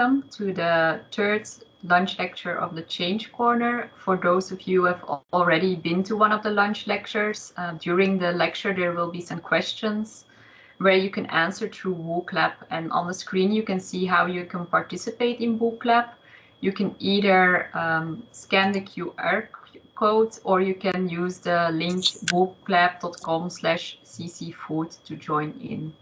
welcome to the third lunch lecture of the Change Corner. For those of you who have already been to one of the lunch lectures, during the lecture there will be some questions where you can answer through WooClap, and on the screen you can see how you can participate in WooClap. You can either scan the QR code or you can use the link wooclap.com/ccfood to join in.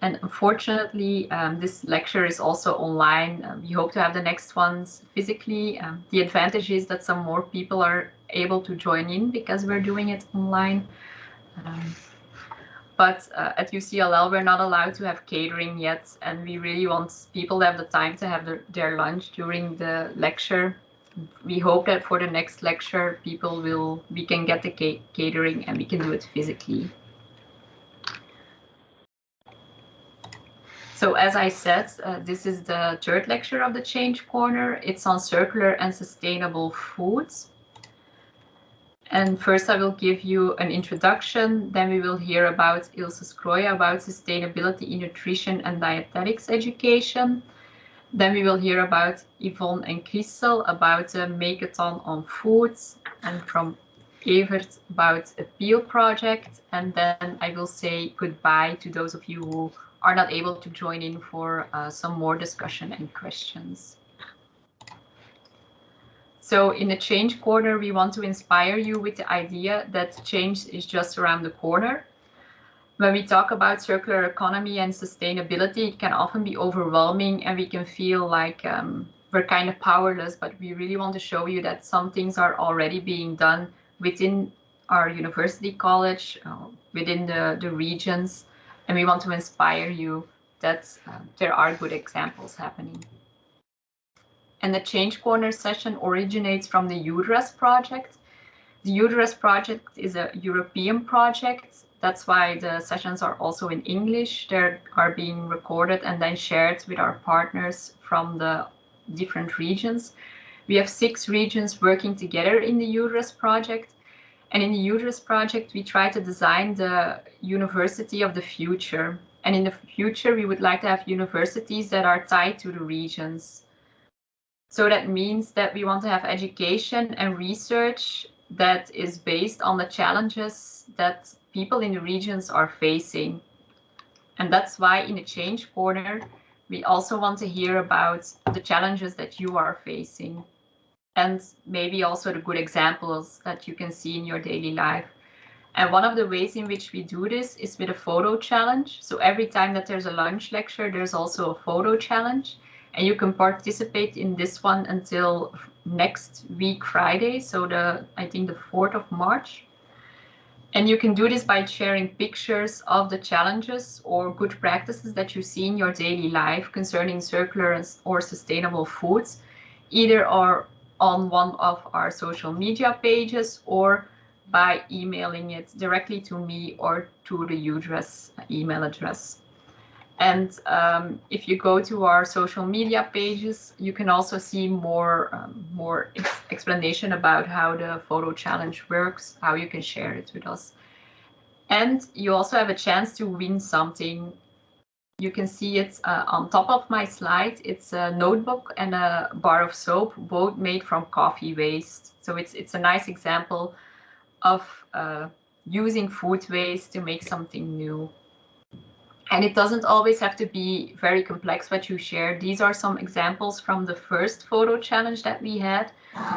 And unfortunately, this lecture is also online. We hope to have the next ones physically. The advantage is that some more people are able to join in because we're doing it online. But at UCLL, we're not allowed to have catering yet, and we really want people to have the time to have their lunch during the lecture. We hope that for the next lecture, we can get the catering and we can do it physically. So as I said, this is the third lecture of the Change Corner. It's on circular and sustainable foods. And first I will give you an introduction, then we will hear about Ilse Skroya about sustainability in nutrition and dietetics education. Then we will hear about Yvonne and Christel about a make-a-thon on foods, and from Evert about a peel project. And then I will say goodbye to those of you who are not able to join in for some more discussion and questions. So in the Change Corner, we want to inspire you with the idea that change is just around the corner. When we talk about circular economy and sustainability, it can often be overwhelming and we can feel like we're kind of powerless, but we really want to show you that some things are already being done within our university college, within the regions, and we want to inspire you that there are good examples happening. And the Change Corner session originates from the UDRAS project. The UDRAS project is a European project. That's why the sessions are also in English. They are being recorded and then shared with our partners from the different regions. We have 6 regions working together in the UDRAS project. And in the UDRAS project, we try to design the university of the future. And in the future, we would like to have universities that are tied to the regions. So that means that we want to have education and research that is based on the challenges that people in the regions are facing. And that's why in the Change Corner, we also want to hear about the challenges that you are facing, and maybe also the good examples that you can see in your daily life. And one of the ways in which we do this is with a photo challenge. So every time that there's a lunch lecture, there's also a photo challenge. And you can participate in this one until next week, Friday. So I think the 4th of March. And you can do this by sharing pictures of the challenges or good practices that you see in your daily life concerning circular or sustainable foods, either on one of our social media pages or by emailing it directly to me or to the UDRAS email address. And if you go to our social media pages, you can also see more explanation about how the photo challenge works, how you can share it with us. And you also have a chance to win something. You can see it on top of my slide. It's a notebook and a bar of soap, both made from coffee waste. So it's a nice example of using food waste to make something new. And it doesn't always have to be very complex what you share. These are some examples from the first photo challenge that we had.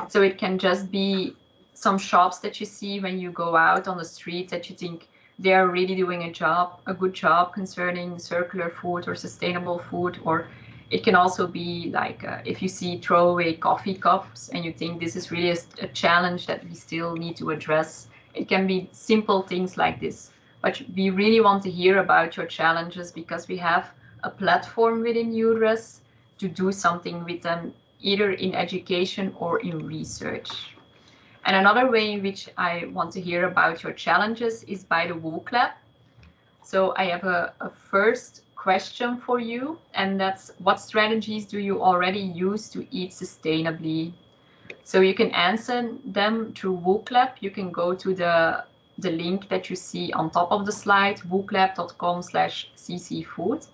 So it can just be some shops that you see when you go out on the street that you think they are really doing a good job concerning circular food or sustainable food. Or it can also be like if you see throwaway coffee cups and you think this is really a challenge that we still need to address. It can be simple things like this. But we really want to hear about your challenges because we have a platform within UDRAS to do something with them, either in education or in research. And another way in which I want to hear about your challenges is by the WooClap. So I have a first question for you, and that's what strategies do you already use to eat sustainably? So you can answer them through WooClap. You can go to the link that you see on top of the slide, wooclap.com/ccfood.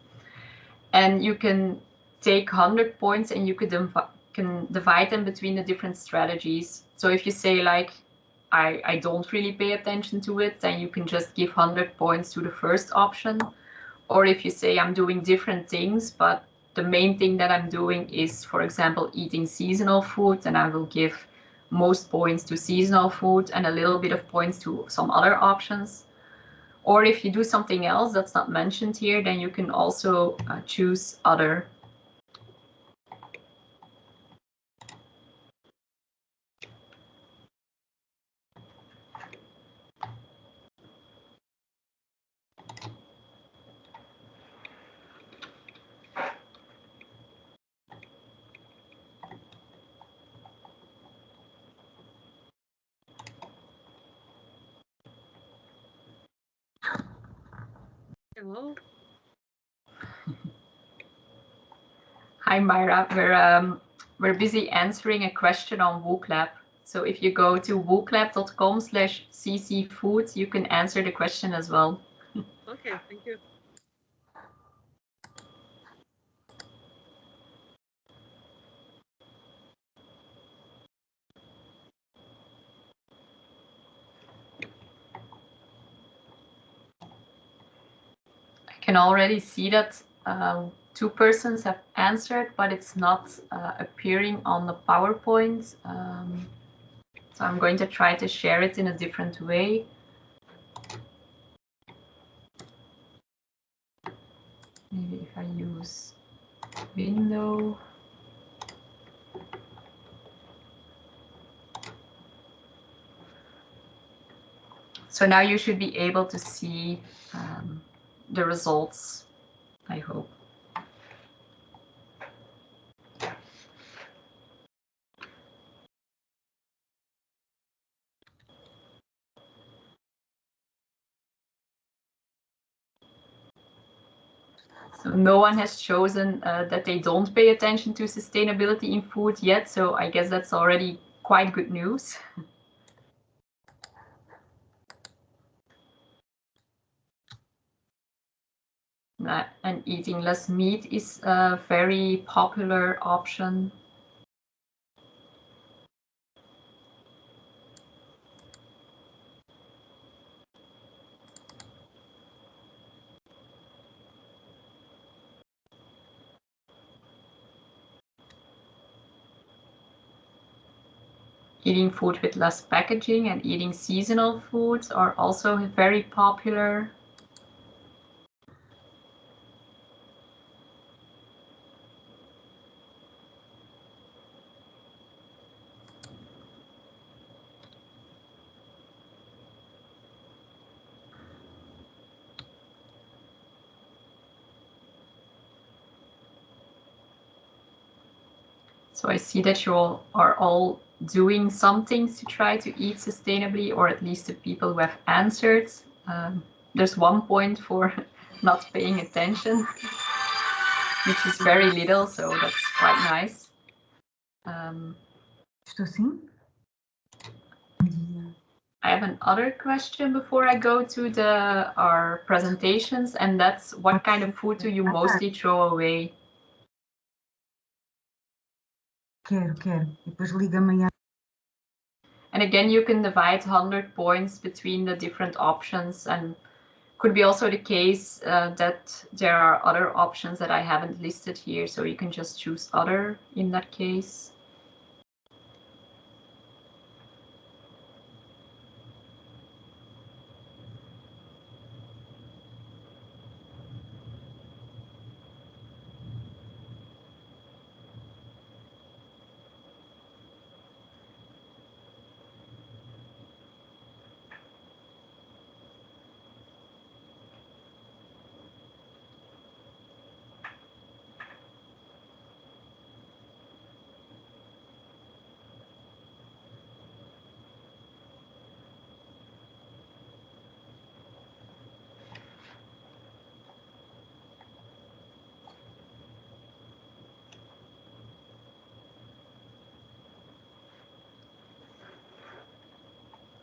And you can take 100 points and you can divide them between the different strategies. So if you say like, I don't really pay attention to it, then you can just give 100 points to the first option. Or if you say I'm doing different things, but the main thing that I'm doing is, for example, eating seasonal food, then I will give most points to seasonal food and a little bit of points to some other options. Or if you do something else that's not mentioned here, then you can also choose other. Hello. Hi, Myra. We're busy answering a question on WooClap. So if you go to wooclap.com/ccfoods, you can answer the question as well. Okay, thank you. I can already see that 2 persons have answered, but it's not appearing on the PowerPoint. So I'm going to try to share it in a different way. Maybe if I use window. So now you should be able to see the results, I hope. So no one has chosen that they don't pay attention to sustainability in food yet, so I guess that's already quite good news. And eating less meat is a very popular option. Eating food with less packaging and eating seasonal foods are also very popular. So I see that you all are all doing some things to try to eat sustainably, or at least the people who have answered. There's 1 point for not paying attention, which is very little, so that's quite nice. Estou sim? I have another question before I go to our presentations, and that's what kind of food do you mostly throw away? Quero. E depois liga-me. And again, you can divide 100 points between the different options, and could be also the case that there are other options that I haven't listed here, so you can just choose other in that case.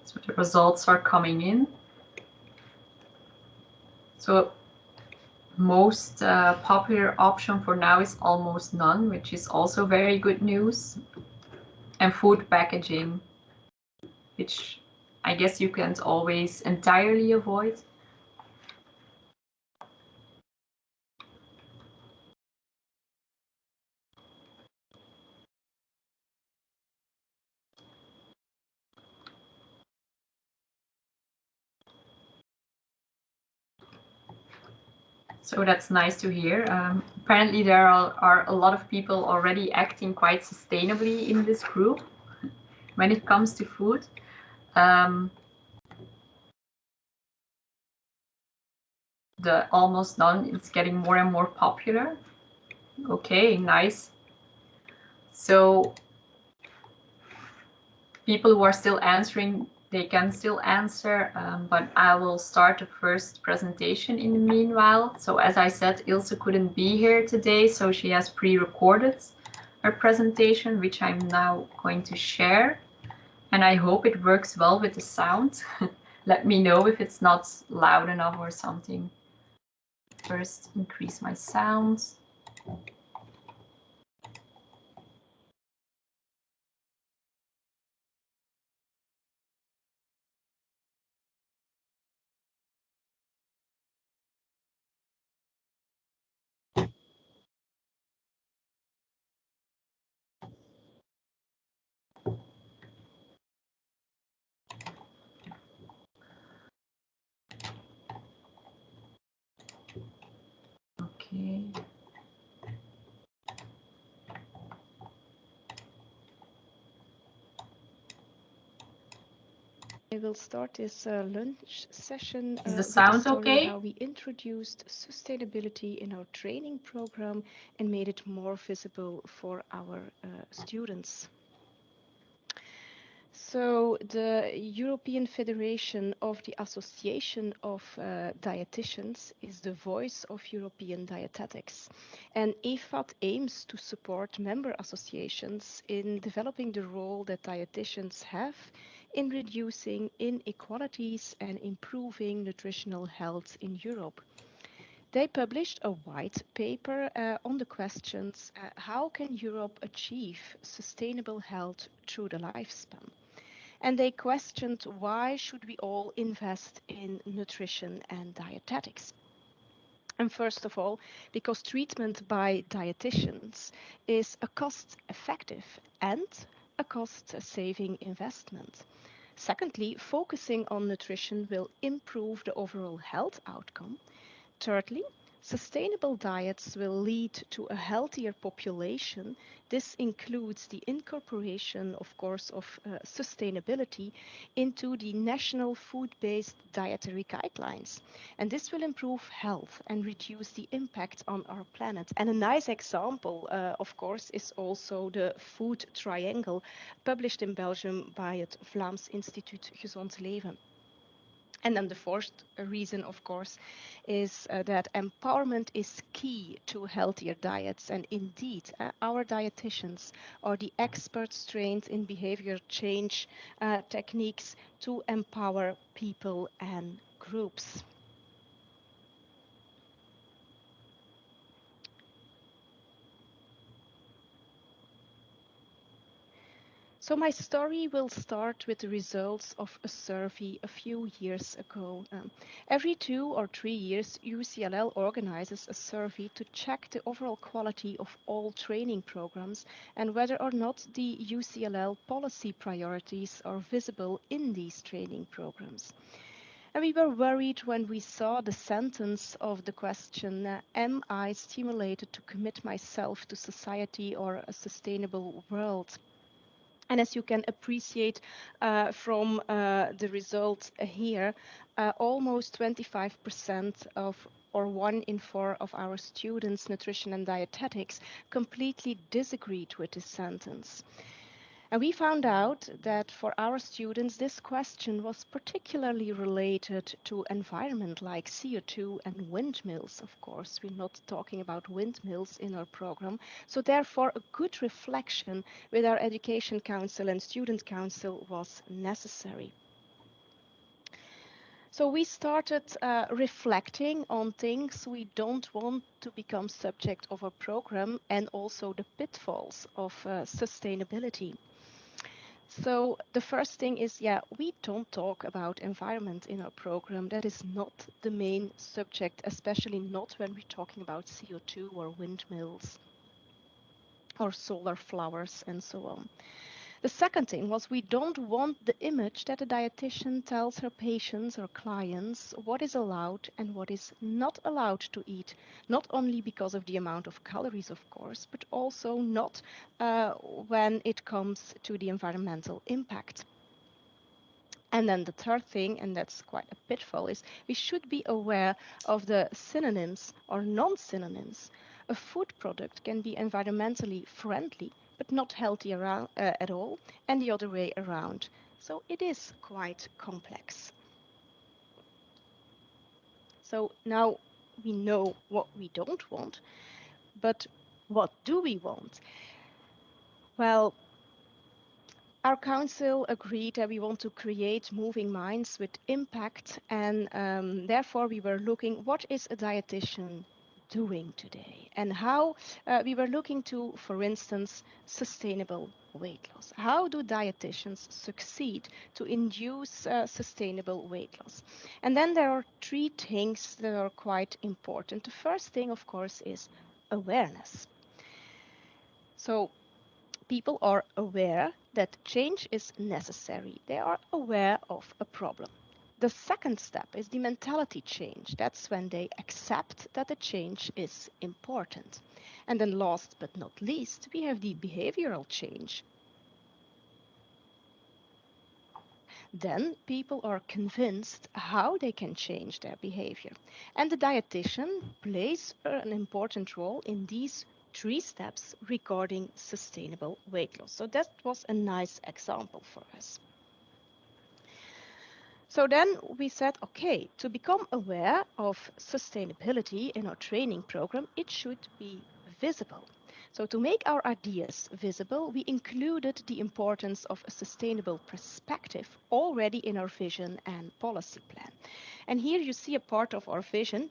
So the results are coming in. So most popular option for now is almost none, which is also very good news. And food packaging, which I guess you can't always entirely avoid. So that's nice to hear. Apparently there are a lot of people already acting quite sustainably in this group when it comes to food. The almost none is getting more and more popular. Okay, nice. So people who are still answering, they can still answer, but I will start the first presentation in the meanwhile. So as I said, Ilse couldn't be here today, so she has pre-recorded her presentation, which I'm now going to share. And I hope it works well with the sound. Let me know if it's not loud enough or something. First, increase my sound. Okay. I will start this lunch session Is the with a sound story okay? how we introduced sustainability in our training program and made it more visible for our students. So the European Federation of the Association of Dietitians is the voice of European dietetics. And EFAD aims to support member associations in developing the role that dietitians have in reducing inequalities and improving nutritional health in Europe. They published a white paper on the questions, how can Europe achieve sustainable health through the lifespan? And they questioned why should we all invest in nutrition and dietetics. And first of all, because treatment by dietitians is a cost-effective and a cost-saving investment. Secondly, focusing on nutrition will improve the overall health outcome. Thirdly, sustainable diets will lead to a healthier population. This includes the incorporation, of course, of sustainability into the national food-based dietary guidelines. And this will improve health and reduce the impact on our planet. And a nice example, of course, is also the food triangle published in Belgium by het Vlaams Instituut Gezond Leven. And then the fourth reason, of course, is that empowerment is key to healthier diets. And indeed, our dietitians are the experts trained in behavior change techniques to empower people and groups. So my story will start with the results of a survey a few years ago. Every 2 or 3 years, UCLL organizes a survey to check the overall quality of all training programs and whether or not the UCLL policy priorities are visible in these training programs. And we were worried when we saw the sentence of the question, am I stimulated to commit myself to society or a sustainable world? And as you can appreciate from the results here, almost 25% of or 1 in 4 of our students, nutrition and dietetics, completely disagreed with this sentence. And we found out that for our students, this question was particularly related to environment like CO2 and windmills, of course. We're not talking about windmills in our program. So therefore, a good reflection with our education council and student council was necessary. So we started reflecting on things we don't want to become subject of a program and also the pitfalls of sustainability. So the first thing is, yeah, we don't talk about environment in our program. That is not the main subject, especially not when we're talking about CO2 or windmills or solar flowers and so on. The second thing was we don't want the image that a dietitian tells her patients or clients what is allowed and what is not allowed to eat, not only because of the amount of calories, of course, but also not when it comes to the environmental impact. And then the third thing, and that's quite a pitfall, is we should be aware of the synonyms or non-synonyms. A food product can be environmentally friendly, but not healthy at all, and the other way around. So it is quite complex. So now we know what we don't want, but what do we want? Well, our council agreed that we want to create moving minds with impact, and therefore we were looking what is a dietitian doing today, and how we were looking to, for instance, sustainable weight loss. How do dietitians succeed to induce sustainable weight loss? And then there are three things that are quite important. The first thing, of course, is awareness. So people are aware that change is necessary. They are aware of a problem. The second step is the mentality change. That's when they accept that the change is important. And then last but not least, we have the behavioral change. Then people are convinced how they can change their behavior. And the dietitian plays an important role in these three steps regarding sustainable weight loss. So that was a nice example for us. So then we said, okay, to become aware of sustainability in our training program, it should be visible. So to make our ideas visible, we included the importance of a sustainable perspective already in our vision and policy plan. And here you see a part of our vision.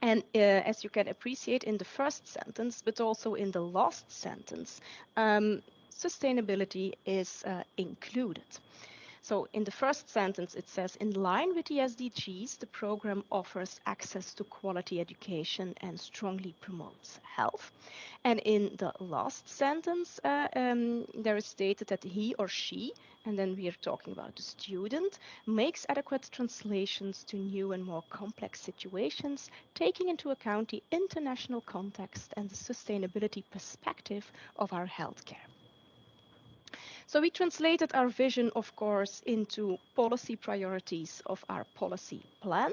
And as you can appreciate in the first sentence, but also in the last sentence, sustainability is included. So in the first sentence, it says, in line with the SDGs, the program offers access to quality education and strongly promotes health. And in the last sentence, there is stated that he or she, and then we are talking about the student, makes adequate translations to new and more complex situations, taking into account the international context and the sustainability perspective of our healthcare. So we translated our vision, of course, into policy priorities of our policy plan.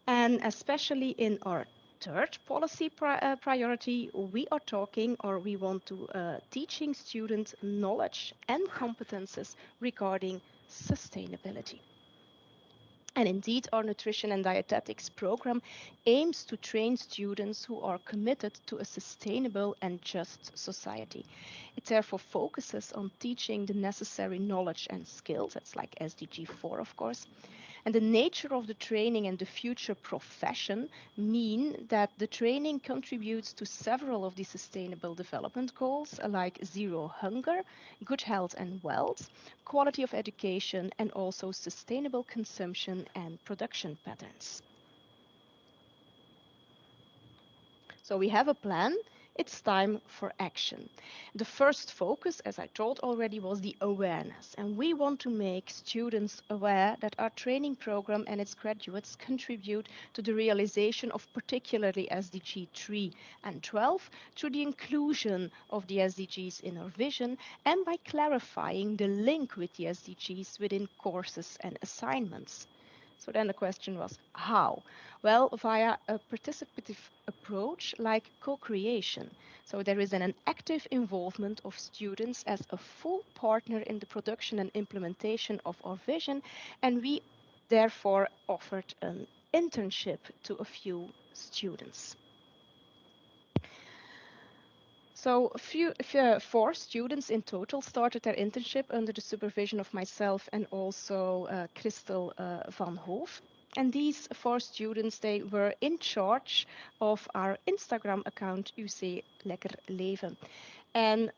And especially in our third policy priority, we are talking, or we want to teaching students knowledge and competences regarding sustainability. And indeed, our nutrition and dietetics program aims to train students who are committed to a sustainable and just society. It therefore focuses on teaching the necessary knowledge and skills. That's like SDG 4, of course. And the nature of the training and the future profession mean that the training contributes to several of the sustainable development goals, like zero hunger, good health and wealth, quality of education, and also sustainable consumption and production patterns. So we have a plan. It's time for action. The first focus, as I told already, was the awareness. And we want to make students aware that our training program and its graduates contribute to the realization of particularly SDG 3 and 12 through the inclusion of the SDGs in our vision and by clarifying the link with the SDGs within courses and assignments. So then the question was, how? Well, via a participative approach like co-creation. So there is an active involvement of students as a full partner in the production and implementation of our vision, and we therefore offered an internship to a few students. So 4 students in total started their internship under the supervision of myself and also Christel van Hoof. And these 4 students, they were in charge of our Instagram account, UC Lekker Leven. And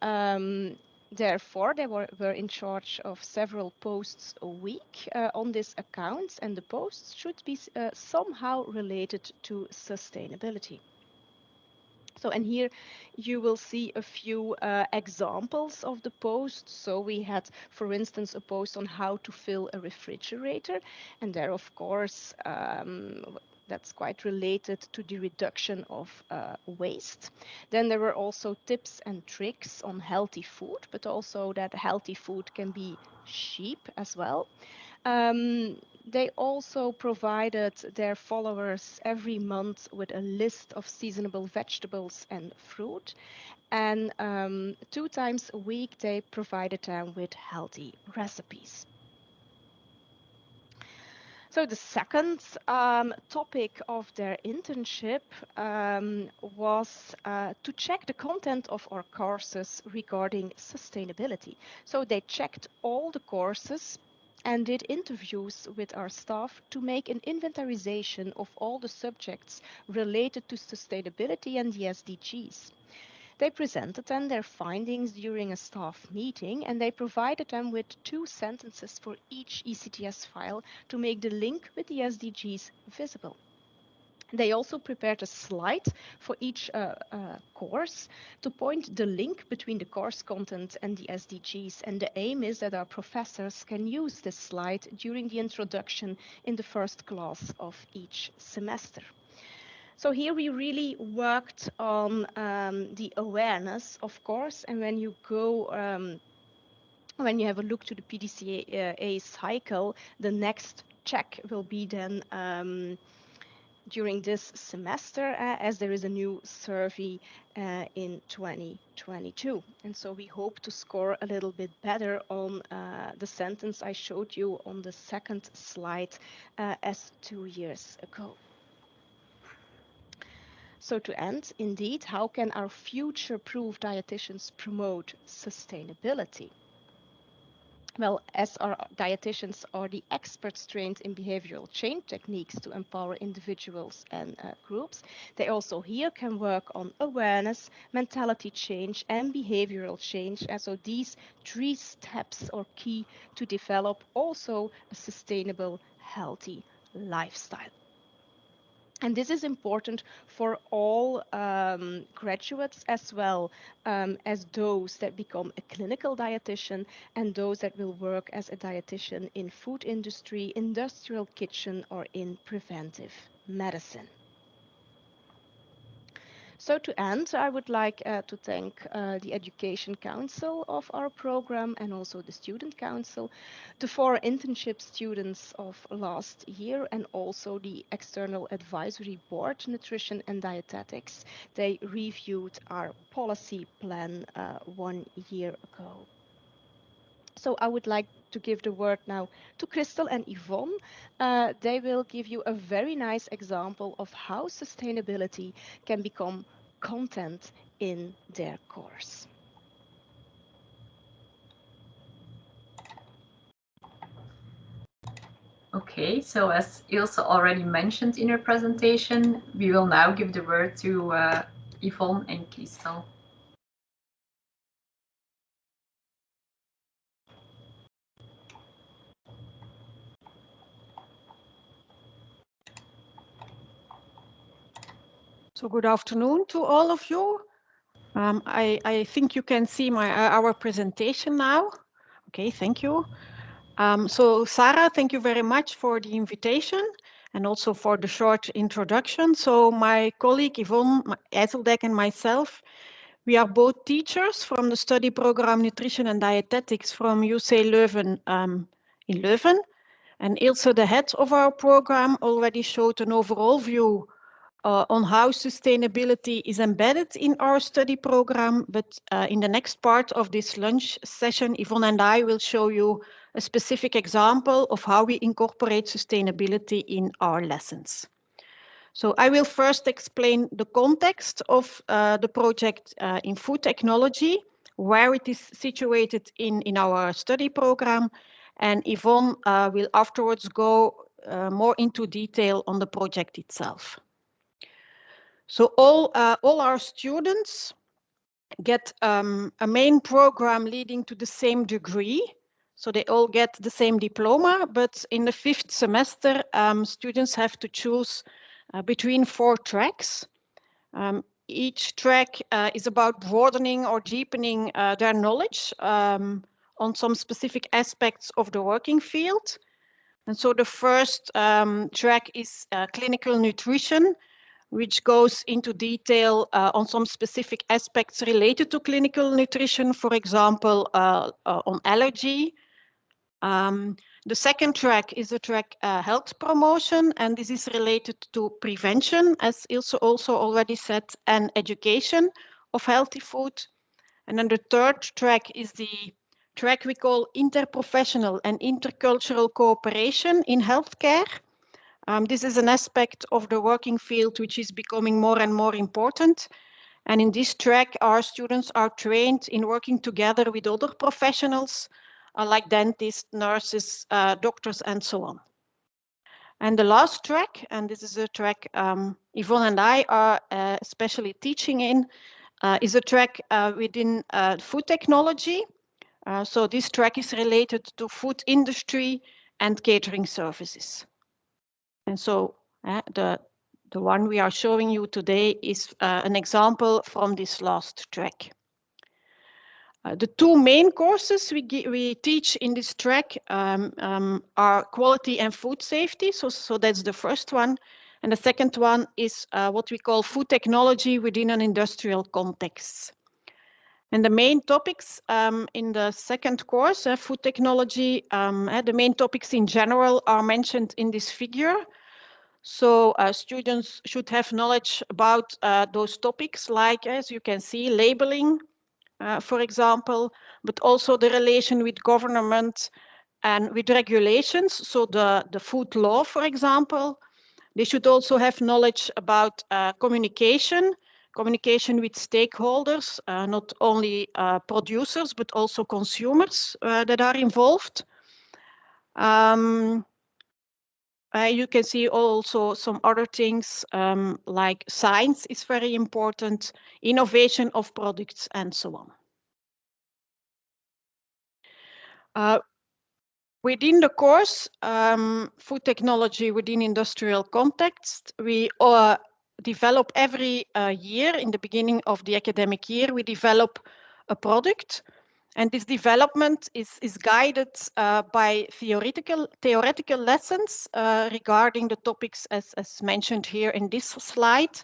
therefore, they were in charge of several posts a week on this account, and the posts should be somehow related to sustainability. So, and here you will see a few examples of the posts. So we had, for instance, a post on how to fill a refrigerator. And there, of course, that's quite related to the reduction of waste. Then there were also tips and tricks on healthy food, but also that healthy food can be cheap as well. They also provided their followers every month with a list of seasonable vegetables and fruit. And 2 times a week, they provided them with healthy recipes. So the second topic of their internship was to check the content of our courses regarding sustainability. So they checked all the courses and did interviews with our staff to make an inventarization of all the subjects related to sustainability and the SDGs. They presented then their findings during a staff meeting, and they provided them with 2 sentences for each ECTS file to make the link with the SDGs visible. They also prepared a slide for each course to point the link between the course content and the SDGs. And the aim is that our professors can use this slide during the introduction in the first class of each semester. So here we really worked on the awareness, of course, and when you go, when you have a look to the PDCA cycle, the next check will be then during this semester, as there is a new survey in 2022. And so we hope to score a little bit better on the sentence I showed you on the second slide as 2 years ago. So to end, indeed, how can our future-proof dietitians promote sustainability? Well, as our dietitians are the experts trained in behavioral change techniques to empower individuals and groups, they also here can work on awareness, mentality change, and behavioral change. And so these 3 steps are key to develop also a sustainable, healthy lifestyle. And this is important for all graduates as well as those that become a clinical dietitian and those that will work as a dietitian in food industry, industrial kitchen, or in preventive medicine. So to end, I would like to thank the Education Council of our program and also the Student Council, the 4 internship students of last year, and also the External Advisory Board, Nutrition and Dietetics. They reviewed our policy plan 1 year ago. So I would like to give the word now to Christel and Yvonne. They will give you a very nice example of how sustainability can become content in their course. Okay, so as Ilse already mentioned in her presentation, we will now give the word to Yvonne and Christel. So good afternoon to all of you. I think you can see our presentation now. Okay, thank you. So Sarah, thank you very much for the invitation and also for the short introduction. So my colleague Yvonne IJsseldijk and myself, we are both teachers from the study program Nutrition and Dietetics from UC Leuven in Leuven. And Ilse, the head of our program, already showed an overall view on how sustainability is embedded in our study program, but in the next part of this lunch session, Yvonne and I will show you a specific example of how we incorporate sustainability in our lessons. So I will first explain the context of the project in food technology, where it is situated in our study program, and Yvonne will afterwards go more into detail on the project itself. So all our students get a main program leading to the same degree. So they all get the same diploma, but in the 5th semester, students have to choose between 4 tracks. Each track is about broadening or deepening their knowledge on some specific aspects of the working field. And so the first track is clinical nutrition, which goes into detail on some specific aspects related to clinical nutrition, for example, on allergy. The second track is the track health promotion, and this is related to prevention, as Ilse also already said, and education of healthy food. And then the third track is the track we call interprofessional and intercultural cooperation in healthcare. This is an aspect of the working field which is becoming more and more important. And in this track, our students are trained in working together with other professionals like dentists, nurses, doctors, and so on. And the last track, and this is a track Yvonne and I are especially teaching in, is a track within food technology. So this track is related to food industry and catering services. And so the one we are showing you today is an example from this last track. The 2 main courses we teach in this track are quality and food safety. So that's the first one. And the second one is what we call food technology within an industrial context. And the main topics in the second course, food technology, the main topics in general are mentioned in this figure. So students should have knowledge about those topics, like, as you can see, labeling, for example, but also the relation with government and with regulations. So the food law, for example. They should also have knowledge about communication with stakeholders, not only producers, but also consumers that are involved. You can see also some other things like science is very important, innovation of products, and so on. Within the course, food technology within industrial context, we develop every year, in the beginning of the academic year, we develop a product. And this development is guided by theoretical lessons regarding the topics as mentioned here in this slide.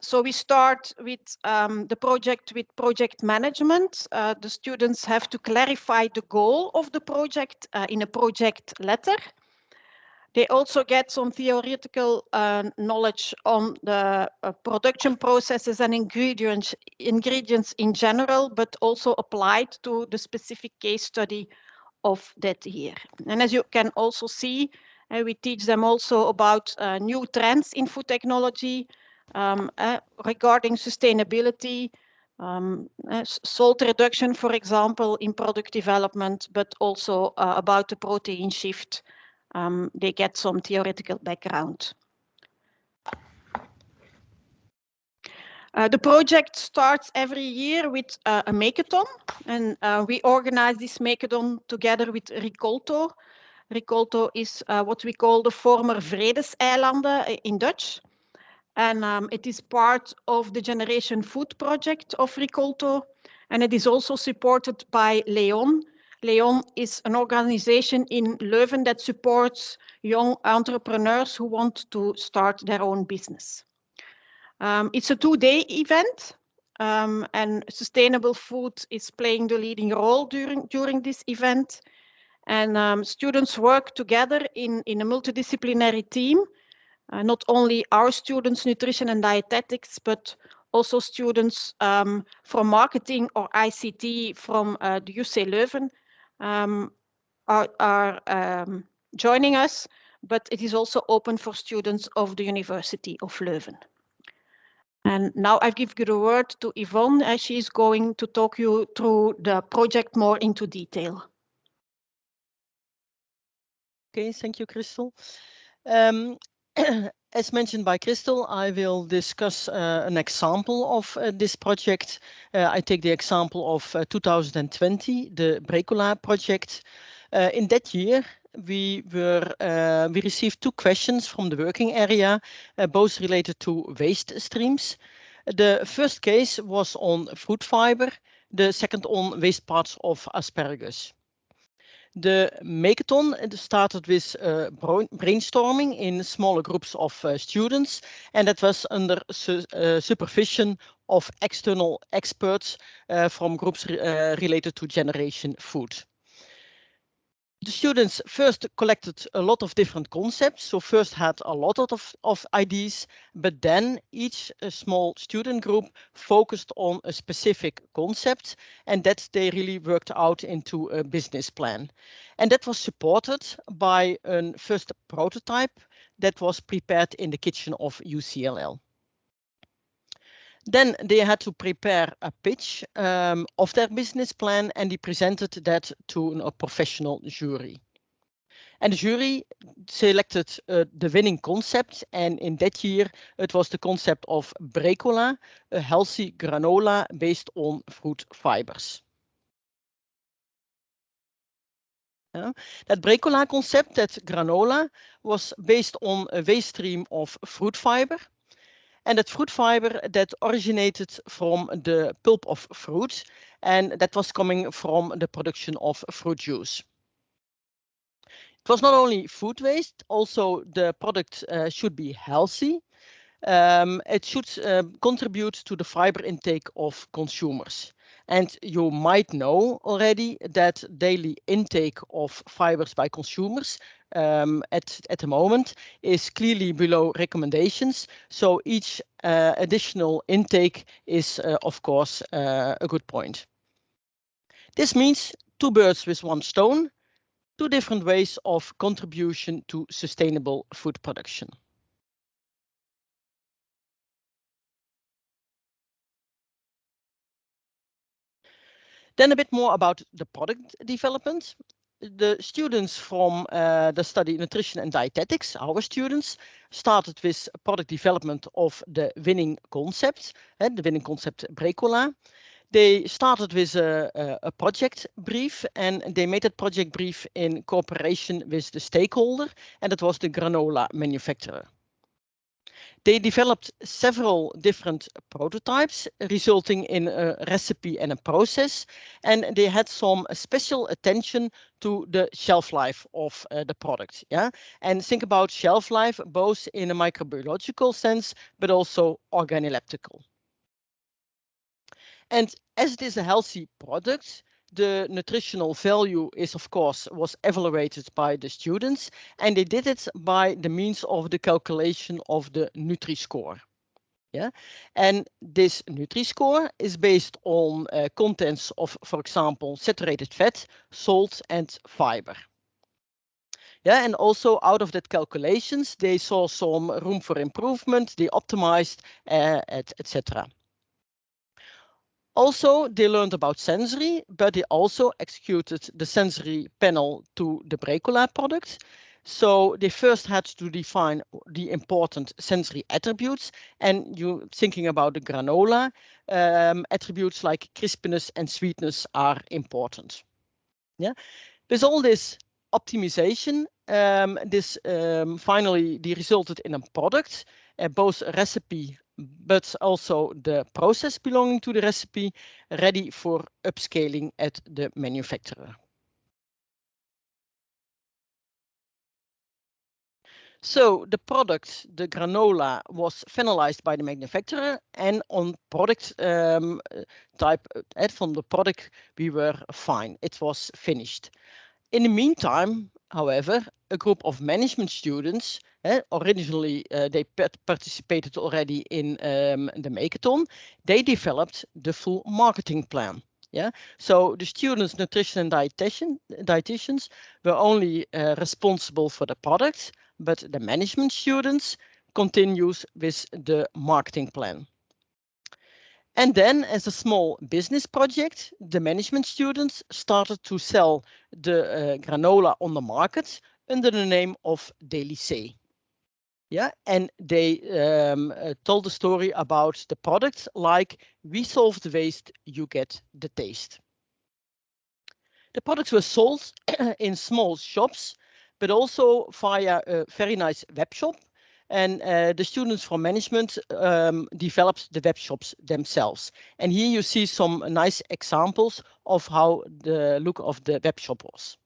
So we start with the project with project management. The students have to clarify the goal of the project in a project letter. They also get some theoretical knowledge on the production processes and ingredients in general, but also applied to the specific case study of that year. And as you can also see, we teach them also about new trends in food technology regarding sustainability, salt reduction, for example, in product development, but also about the protein shift. They get some theoretical background. The project starts every year with a makeathon, and we organize this makeathon together with Ricolto. Ricolto is what we call the former Vredeseilanden in Dutch. And it is part of the Generation Food project of Ricolto. And it is also supported by Leon. Leon is an organization in Leuven that supports young entrepreneurs who want to start their own business. It's a 2-day event, and sustainable food is playing the leading role during this event. And students work together in a multidisciplinary team. Not only our students, nutrition and dietetics, but also students from marketing or ICT from the UC Leuven are joining us. but it is also open for students of the University of Leuven. And now I give you the word to Yvonne, as she is going to talk you through the project more into detail. Okay, thank you, Crystal. As mentioned by Crystal, I will discuss an example of this project. I take the example of 2020, the Brecola project. In that year, we received 2 questions from the working area, both related to waste streams. The first case was on fruit fiber, the second on waste parts of asparagus. The Makeathon started with brainstorming in smaller groups of students, and that was under supervision of external experts from groups related to generation food. The students first collected a lot of different concepts. So first had a lot of ideas, but then each small student group focused on a specific concept, and that they really worked out into a business plan. And that was supported by a first prototype that was prepared in the kitchen of UCLL. Then they had to prepare a pitch of their business plan, and they presented that to a professional jury. And the jury selected the winning concept, and in that year it was the concept of Brecola, a healthy granola based on fruit fibers. That Brecola concept, that granola, was based on a waste stream of fruit fiber. And that fruit fiber that originated from the pulp of fruit, and that was coming from the production of fruit juice. It was not only food waste, also the product should be healthy. It should contribute to the fiber intake of consumers. And you might know already that daily intake of fibers by consumers at the moment is clearly below recommendations. So each additional intake is, of course, a good point. This means 2 birds with 1 stone, 2 different ways of contribution to sustainable food production. Then a bit more about the product development. The students from the study Nutrition and Dietetics, our students, started with product development of the winning concept, the winning concept Brecola. They started with a project brief, and they made that project brief in cooperation with the stakeholder, and that was the granola manufacturer. They developed several different prototypes, resulting in a recipe and a process, and they had some special attention to the shelf life of the product. Yeah, and think about shelf life both in a microbiological sense, but also organoleptical. And as it is a healthy product, the nutritional value is, of course, was evaluated by the students, and they did it by the means of the calculation of the Nutri-score. Yeah, and this Nutri-score is based on contents of, for example, saturated fat, salt, and fiber. Yeah, and also out of that calculations, they saw some room for improvement, they optimized, etc. Also, they learned about sensory, but they also executed the sensory panel to the Brecola product. So they first had to define the important sensory attributes, and you thinking about the granola, attributes like crispiness and sweetness are important. Yeah, with all this optimization, finally resulted in a product, both a recipe but also the process belonging to the recipe, ready for upscaling at the manufacturer. So the product, the granola, was finalized by the manufacturer, and on product type, from the product, we were fine. It was finished. In the meantime, however, a group of management students, originally they participated already in the Makeathon, they developed the full marketing plan. Yeah, so the students, nutrition and dietitians, were only responsible for the product, but the management students continues with the marketing plan. And then as a small business project, the management students started to sell the granola on the market under the name of Delice. Yeah, and they told the story about the product like we solve the waste, you get the taste. The products were sold in small shops, but also via a very nice web shop. And the students from management developed the web shops themselves. And here you see some nice examples of how the look of the web shop was.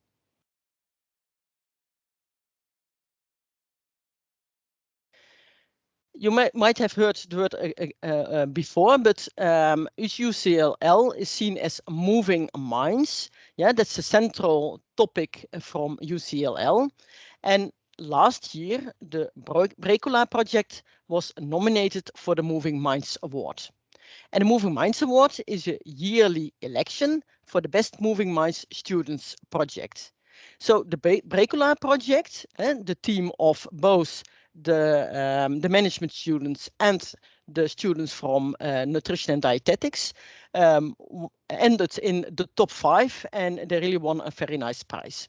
You might have heard the word before, but UCLL is seen as moving minds. Yeah, that's the central topic from UCLL. And last year, the Brecola project was nominated for the Moving Minds Award. And the Moving Minds Award is a yearly election for the best Moving Minds students project. So the Brecola project, the team of both the management students and the students from nutrition and dietetics ended in the top 5, and they really won a very nice prize.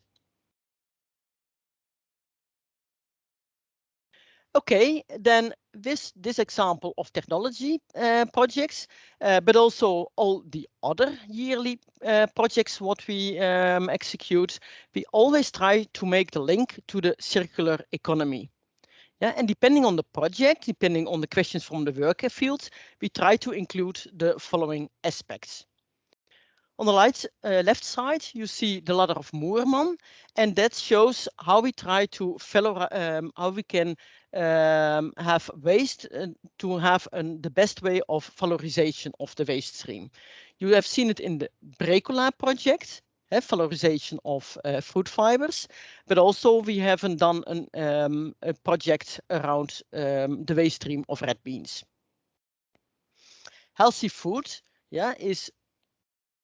Okay, then this example of technology projects, but also all the other yearly projects what we execute, we always try to make the link to the circular economy. Yeah, and depending on the project, depending on the questions from the work field, we try to include the following aspects. On the left side, you see the ladder of Moerman, and that shows how we try to how we can have waste to have the best way of valorization of the waste stream. You have seen it in the Brecola project, valorization of food fibers, but also we haven't done a project around the waste stream of red beans. Healthy food, yeah, is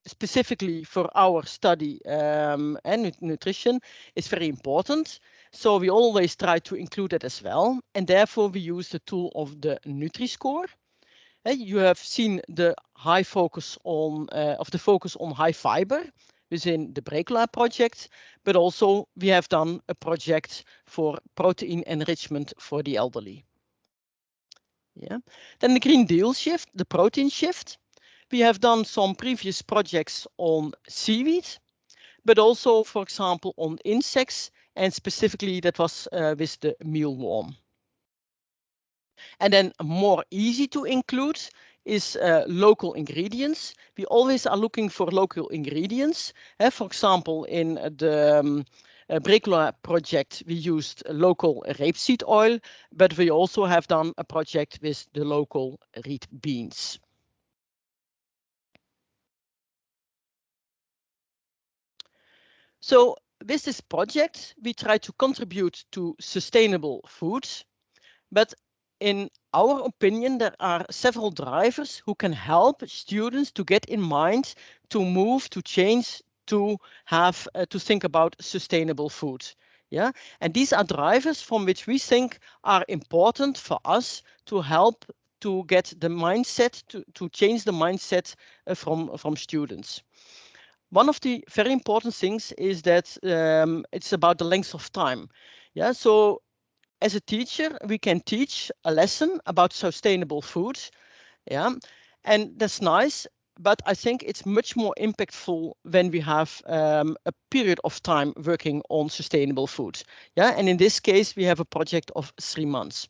specifically for our study and nutrition is very important. So we always try to include it as well. And therefore we use the tool of the Nutri-Score. You have seen the high focus on focus on high fiber within the Brecola project, but also we have done a project for protein enrichment for the elderly. Yeah. Then the Green Deal shift, the protein shift. We have done some previous projects on seaweed, but also, for example, on insects, and specifically that was with the mealworm. And then more easy to include is local ingredients. We always are looking for local ingredients. For example, in the Brecola project, we used local rapeseed oil, but we also have done a project with the local red beans. So with this project, we try to contribute to sustainable food, but in our opinion, there are several drivers who can help students to get in mind, to move, to change, to have to think about sustainable food. Yeah, and these are drivers from which we think are important for us to help to get the mindset, to change the mindset from students. One of the very important things is that it's about the length of time. Yeah, so as a teacher, we can teach a lesson about sustainable food. Yeah, and that's nice. But I think it's much more impactful when we have a period of time working on sustainable food. Yeah, and in this case, we have a project of 3 months.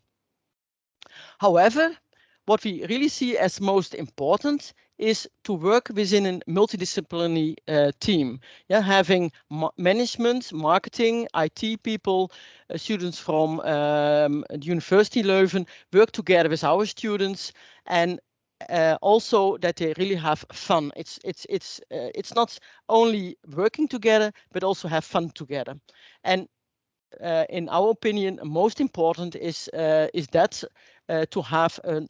However, what we really see as most important is to work within a multidisciplinary team. Yeah, having management, marketing, IT people, students from the University Leuven work together with our students, and also that they really have fun. It's not only working together, but also have fun together. And in our opinion, most important is that to have a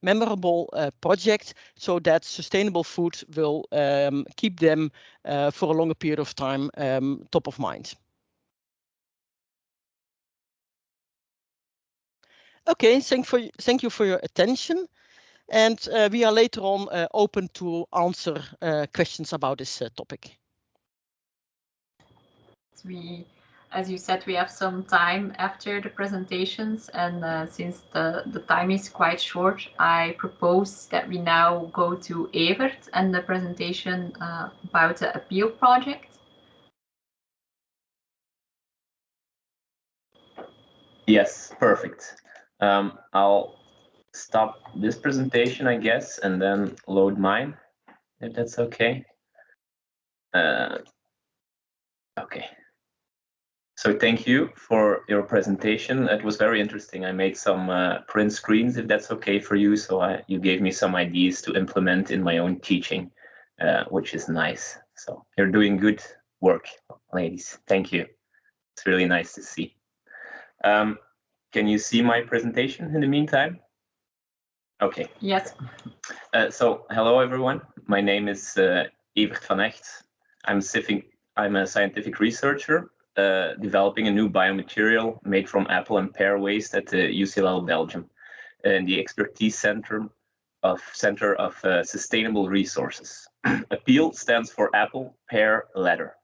memorable project so that sustainable food will keep them for a longer period of time top of mind. Okay, thank you for your attention. And we are later on open to answer questions about this topic. As you said, we have some time after the presentations, and since the time is quite short, I propose that we now go to Evert and the presentation about the appeal project. Yes, perfect. I'll stop this presentation, I guess, and then load mine, if that's okay. Okay. So thank you for your presentation. It was very interesting. I made some print screens, if that's okay for you. So you gave me some ideas to implement in my own teaching, which is nice. So you're doing good work, ladies. Thank you. It's really nice to see. Can you see my presentation in the meantime? Okay. Yes. So hello, everyone. My name is Evert van Echt. I'm a scientific researcher developing a new biomaterial made from apple and pear waste at the UCL Belgium, in the expertise center of sustainable resources. APPEAL stands for apple, pear, leather.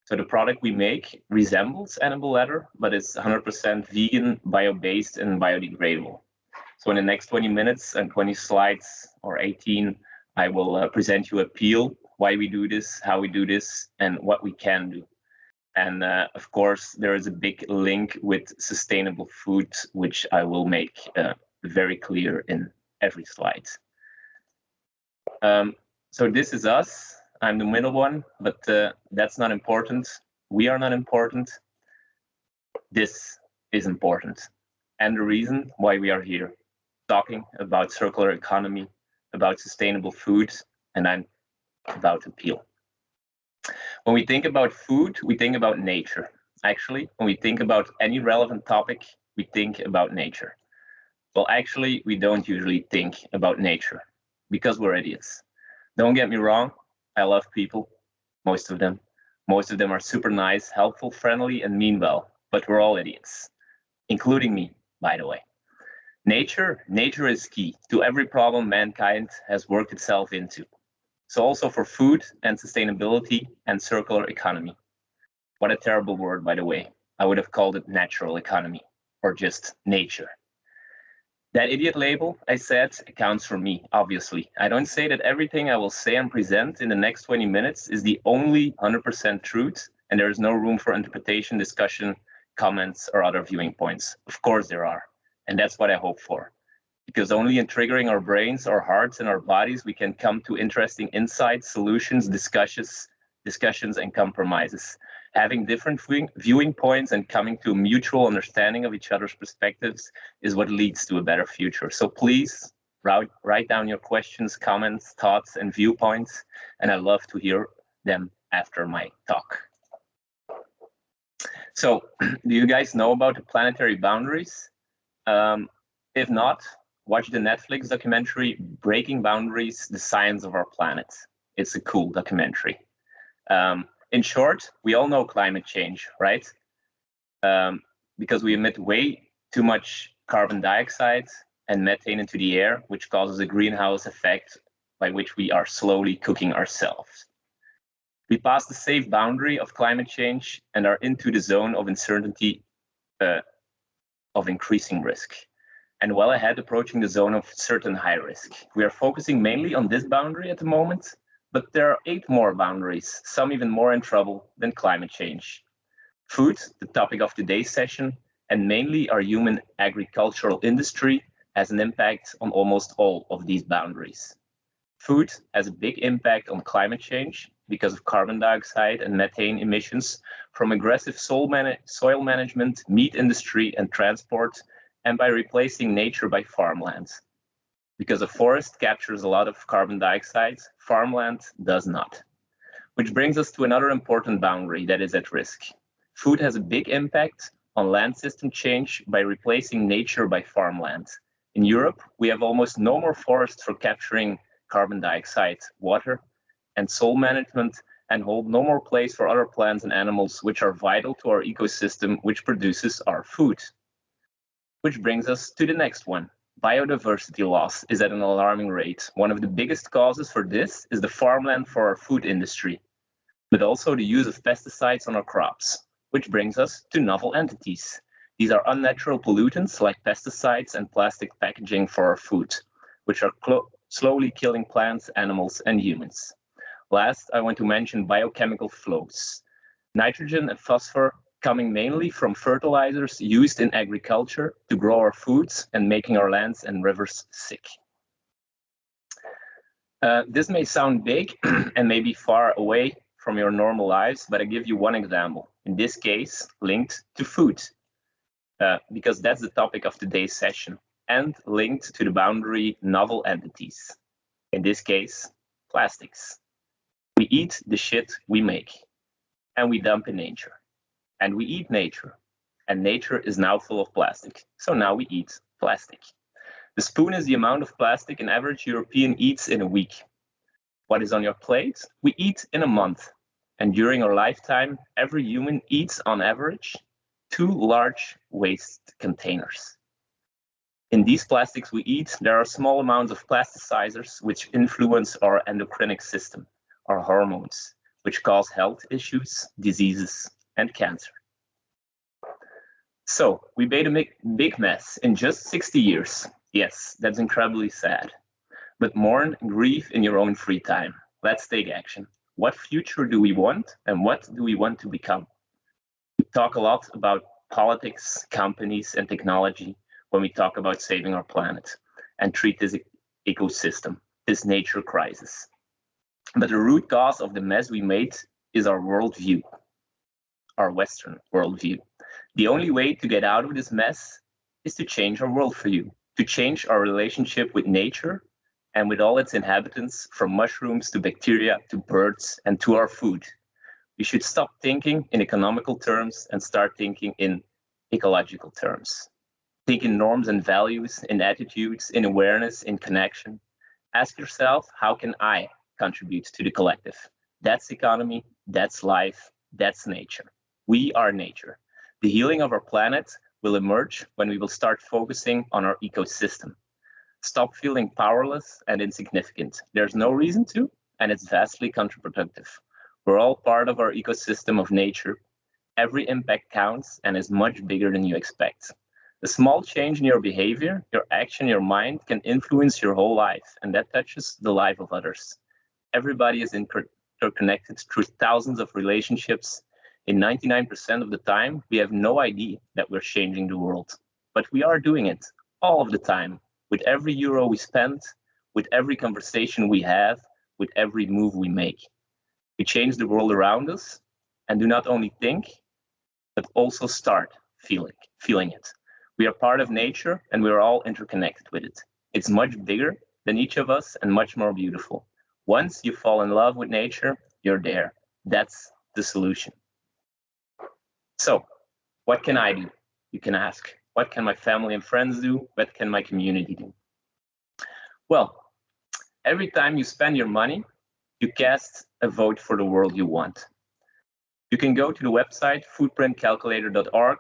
So the product we make resembles animal leather, but it's 100% vegan, bio-based, and biodegradable. So in the next 20 minutes and 20 slides, or 18, I will present you APPEAL, why we do this, how we do this, and what we can do. And of course, there is a big link with sustainable food, which I will make very clear in every slide. So this is us. I'm the middle one, but that's not important. We are not important. This is important. And the reason why we are here, talking about circular economy, about sustainable food, and I'm about APPEAL. When we think about food, we think about nature. Actually, when we think about any relevant topic, we think about nature. Well, actually, we don't usually think about nature because we're idiots. Don't get me wrong, I love people, most of them. Most of them are super nice, helpful, friendly, and mean well, but we're all idiots, including me, by the way. Nature is key to every problem mankind has worked itself into. So also for food and sustainability and circular economy. What a terrible word, by the way. I would have called it natural economy or just nature. That idiot label I said accounts for me, obviously. I don't say that everything I will say and present in the next 20 minutes is the only 100% truth, and there is no room for interpretation, discussion, comments, or other viewing points. Of course there are, and that's what I hope for. Because only in triggering our brains, our hearts, and our bodies, we can come to interesting insights, solutions, discussions, and compromises. Having different viewing points and coming to a mutual understanding of each other's perspectives is what leads to a better future. So please write down your questions, comments, thoughts, and viewpoints, and I love to hear them after my talk. So, do you guys know about the Planetary Boundaries? If not, watch the Netflix documentary, Breaking Boundaries, The Science of Our Planet. It's a cool documentary. In short, we all know climate change, right? Because we emit way too much carbon dioxide and methane into the air, which causes a greenhouse effect by which we are slowly cooking ourselves. We pass the safe boundary of climate change and are into the zone of uncertainty of increasing risk, and well ahead approaching the zone of certain high risk. We are focusing mainly on this boundary at the moment, but there are 8 more boundaries, some even more in trouble than climate change. Food, the topic of today's session, and mainly our human agricultural industry has an impact on almost all of these boundaries. Food has a big impact on climate change because of carbon dioxide and methane emissions from aggressive soil management, meat industry, and transport, and by replacing nature by farmland. Because a forest captures a lot of carbon dioxide, farmland does not. Which brings us to another important boundary that is at risk. Food has a big impact on land system change by replacing nature by farmland. In Europe, we have almost no more forests for capturing carbon dioxide, water, and soil management, and hold no more place for other plants and animals which are vital to our ecosystem, which produces our food. Which brings us to the next one. Biodiversity loss is at an alarming rate. One of the biggest causes for this is the farmland for our food industry, but also the use of pesticides on our crops, which brings us to novel entities. These are unnatural pollutants like pesticides and plastic packaging for our food, which are slowly killing plants, animals, and humans. Last, I want to mention biochemical flows. Nitrogen and phosphor coming mainly from fertilizers used in agriculture to grow our foods and making our lands and rivers sick. This may sound big and maybe far away from your normal lives, but I give you one example, in this case, linked to food, because that's the topic of today's session, and linked to the boundary novel entities, in this case, plastics. We eat the shit we make, and we dump in nature. And we eat nature, and nature is now full of plastic. So now we eat plastic. The spoon is the amount of plastic an average European eats in a week. What is on your plate? We eat in a month. And during our lifetime, every human eats on average 2 large waste containers. In these plastics we eat, there are small amounts of plasticizers which influence our endocrine system, our hormones, which cause health issues, diseases, and cancer. So we made a big mess in just 60 years. Yes, that's incredibly sad. But mourn and grieve in your own free time. Let's take action. What future do we want, and what do we want to become? We talk a lot about politics, companies, and technology when we talk about saving our planet and treat this ecosystem, this nature crisis. But the root cause of the mess we made is our worldview, our Western worldview. The only way to get out of this mess is to change our worldview, to change our relationship with nature and with all its inhabitants, from mushrooms to bacteria to birds and to our food. We should stop thinking in economical terms and start thinking in ecological terms. Think in norms and values, in attitudes, in awareness, in connection. Ask yourself, how can I contribute to the collective? That's economy, that's life, that's nature. We are nature. The healing of our planet will emerge when we will start focusing on our ecosystem. Stop feeling powerless and insignificant. There's no reason to, and it's vastly counterproductive. We're all part of our ecosystem of nature. Every impact counts and is much bigger than you expect. A small change in your behavior, your action, your mind can influence your whole life, and that touches the life of others. Everybody is interconnected through thousands of relationships. In 99% of the time, we have no idea that we're changing the world, but we are doing it all of the time, with every euro we spend, with every conversation we have, with every move we make. We change the world around us and do not only think, but also start feeling it. We are part of nature and we are all interconnected with it. It's much bigger than each of us and much more beautiful. Once you fall in love with nature, you're there. That's the solution. So, what can I do? You can ask. What can my family and friends do? What can my community do? Well, every time you spend your money, you cast a vote for the world you want. You can go to the website footprintcalculator.org,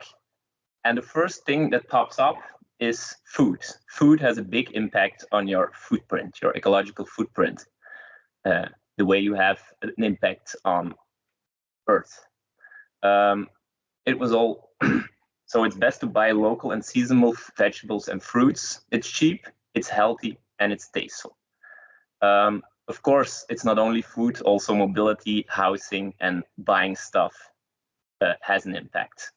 and the first thing that pops up is food. Food has a big impact on your footprint, your ecological footprint, the way you have an impact on Earth. It was all, so it's best to buy local and seasonal vegetables and fruits. It's cheap, it's healthy, and it's tasteful. Of course, it's not only food, also mobility, housing, and buying stuff has an impact,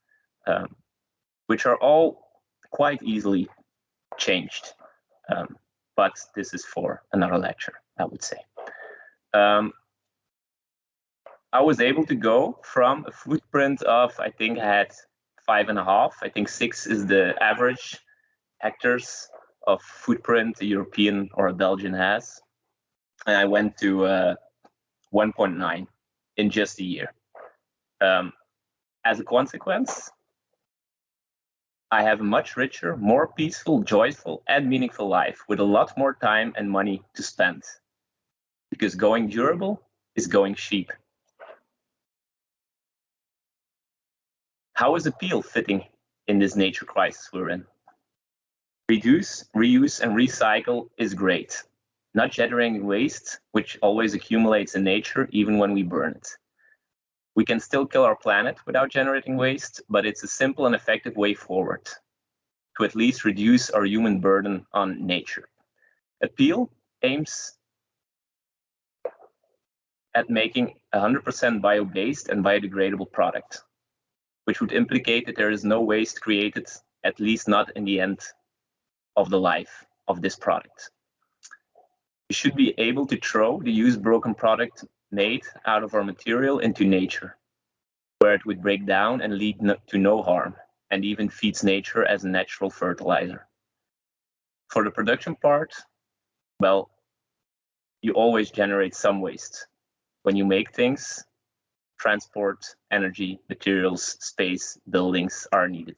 which are all quite easily changed. But this is for another lecture, I would say. I was able to go from a footprint of, I think I had 5.5, I think 6 is the average hectares of footprint a European or a Belgian has. And I went to 1.9 in just a year. As a consequence, I have a much richer, more peaceful, joyful, and meaningful life with a lot more time and money to spend. Because going durable is going cheap. How is appeal fitting in this nature crisis we're in? Reduce, reuse, and recycle is great. Not generating waste, which always accumulates in nature, even when we burn it. We can still kill our planet without generating waste, but it's a simple and effective way forward to at least reduce our human burden on nature. Appeal aims at making 100% bio-based and biodegradable product, which would implicate that there is no waste created, at least not in the end of the life of this product. We should be able to throw the used broken product made out of our material into nature, where it would break down and lead to no harm, and even feeds nature as a natural fertilizer. For the production part, well, you always generate some waste. When you make things, transport, energy, materials, space, buildings are needed.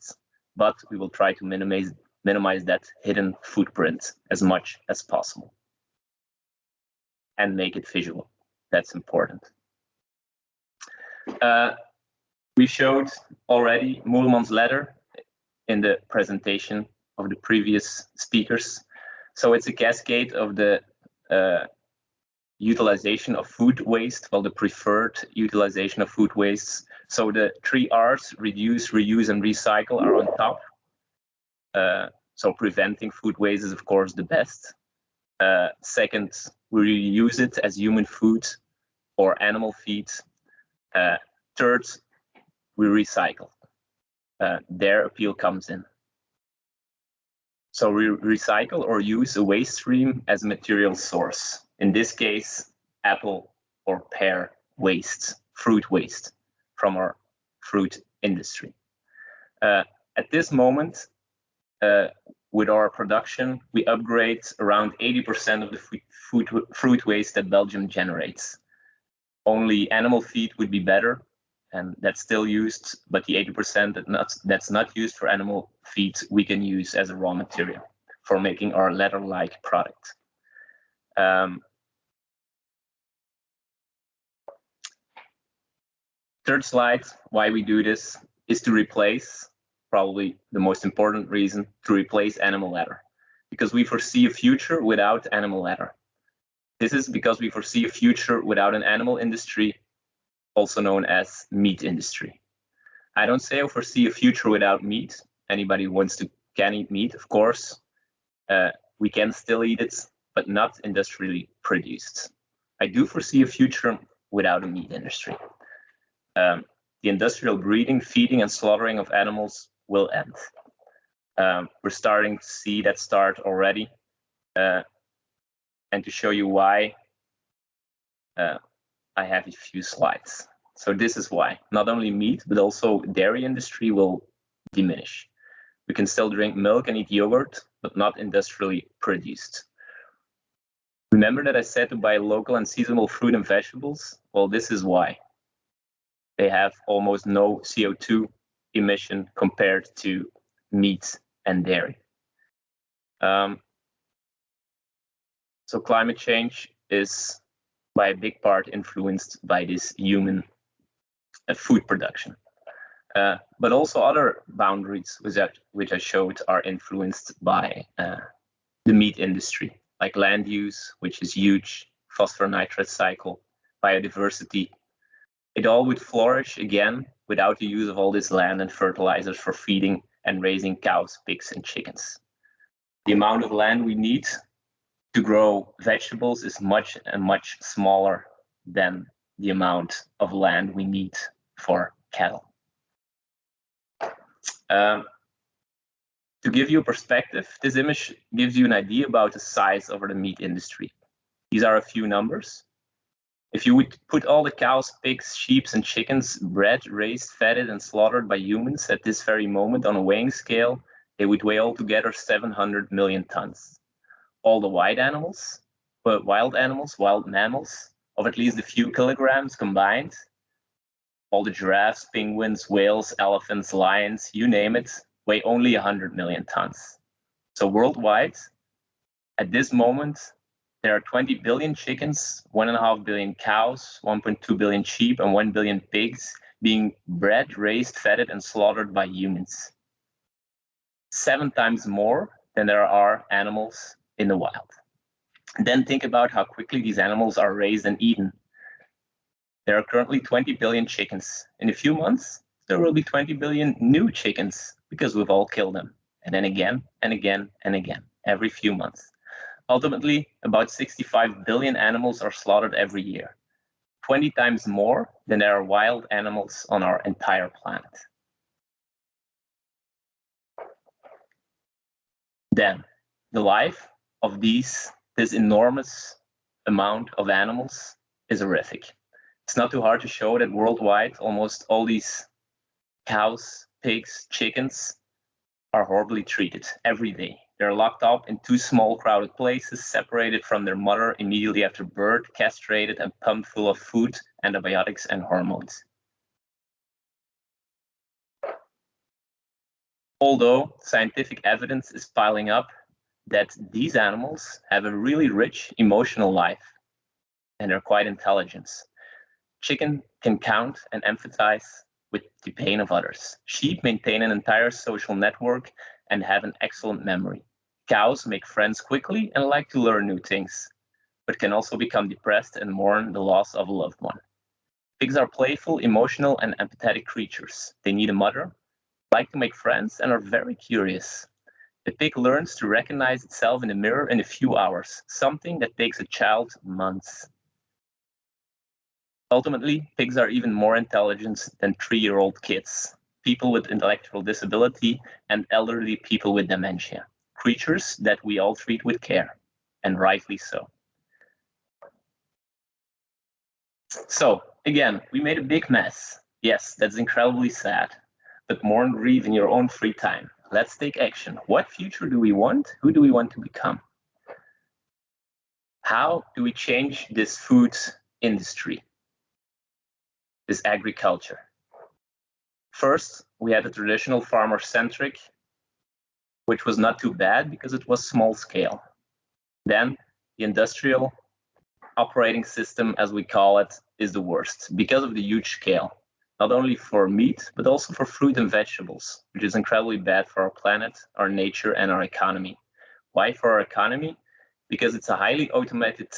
But we will try to minimize that hidden footprint as much as possible. And make it visual. That's important. We showed already Moerman's ladder in the presentation of the previous speakers. So it's a cascade of the utilization of food waste, well, the preferred utilization of food wastes. So the 3 R's, reduce, reuse, and recycle, are on top. So preventing food waste is, of course, the best. Second, we reuse it as human food or animal feed. Third, we recycle. Their appeal comes in. So we recycle or use a waste stream as a material source. In this case, apple or pear waste, fruit waste from our fruit industry. At this moment, with our production, we upgrade around 80% of the fruit waste that Belgium generates. Only animal feed would be better, and that's still used, but the 80% that's not used for animal feed, we can use as a raw material for making our leather-like product. Third slide, why we do this, is to replace, probably the most important reason, to replace animal leather. Because we foresee a future without animal leather. This is because we foresee a future without an animal industry, also known as meat industry. I don't say I foresee a future without meat. Anybody who wants to can eat meat, of course. We can still eat it, but not industrially produced. I do foresee a future without a meat industry. The industrial breeding, feeding, and slaughtering of animals will end. We're starting to see that start already. And to show you why, I have a few slides. So this is why. Not only meat, but also dairy industry will diminish. We can still drink milk and eat yogurt, but not industrially produced. Remember that I said to buy local and seasonal fruit and vegetables? Well, this is why. They have almost no CO2 emission compared to meat and dairy. So climate change is by a big part influenced by this human food production. But also other boundaries which I showed are influenced by the meat industry, like land use, which is huge, phosphor nitrate cycle, biodiversity. It all would flourish again without the use of all this land and fertilizers for feeding and raising cows, pigs, and chickens. The amount of land we need to grow vegetables is much smaller than the amount of land we need for cattle. To give you a perspective, this image gives you an idea about the size of the meat industry. These are a few numbers. If you would put all the cows, pigs, sheep, and chickens bred, raised, fatted, and slaughtered by humans at this very moment on a weighing scale, they would weigh altogether 700 million tons. All the wild animals, wild mammals, of at least a few kilograms combined, all the giraffes, penguins, whales, elephants, lions, you name it, weigh only 100 million tons. So worldwide, at this moment, there are 20 billion chickens, 1.5 billion cows, 1.2 billion sheep, and 1 billion pigs being bred, raised, fatted, and slaughtered by humans. 7 times more than than there are animals in the wild. And then think about how quickly these animals are raised and eaten. There are currently 20 billion chickens. In a few months, there will be 20 billion new chickens because we've all killed them. And then again and again and again, every few months. Ultimately, about 65 billion animals are slaughtered every year, 20 times more than there are wild animals on our entire planet. Then, the life of this enormous amount of animals is horrific. It's not too hard to show that worldwide, almost all these cows, pigs, chickens are horribly treated every day. They're locked up in 2 small crowded places, separated from their mother immediately after birth, castrated and pumped full of food, antibiotics and hormones. Although scientific evidence is piling up that these animals have a really rich emotional life and they're quite intelligent. Chicken can count and empathize with the pain of others. Sheep maintain an entire social network and have an excellent memory. Cows make friends quickly and like to learn new things, but can also become depressed and mourn the loss of a loved one. Pigs are playful, emotional, and empathetic creatures. They need a mother, like to make friends, and are very curious. The pig learns to recognize itself in the mirror in a few hours, something that takes a child months. Ultimately, pigs are even more intelligent than 3-year-old kids, people with intellectual disability, and elderly people with dementia. Creatures that we all treat with care, and rightly so. So, again, we made a big mess. Yes, that's incredibly sad, but mourn, grieve in your own free time. Let's take action. What future do we want? Who do we want to become? How do we change this food industry, this agriculture? First, we had a traditional farmer-centric, which was not too bad because it was small scale. Then the industrial operating system, as we call it, is the worst because of the huge scale, not only for meat, but also for fruit and vegetables, which is incredibly bad for our planet, our nature, and our economy. Why for our economy? Because it's a highly automated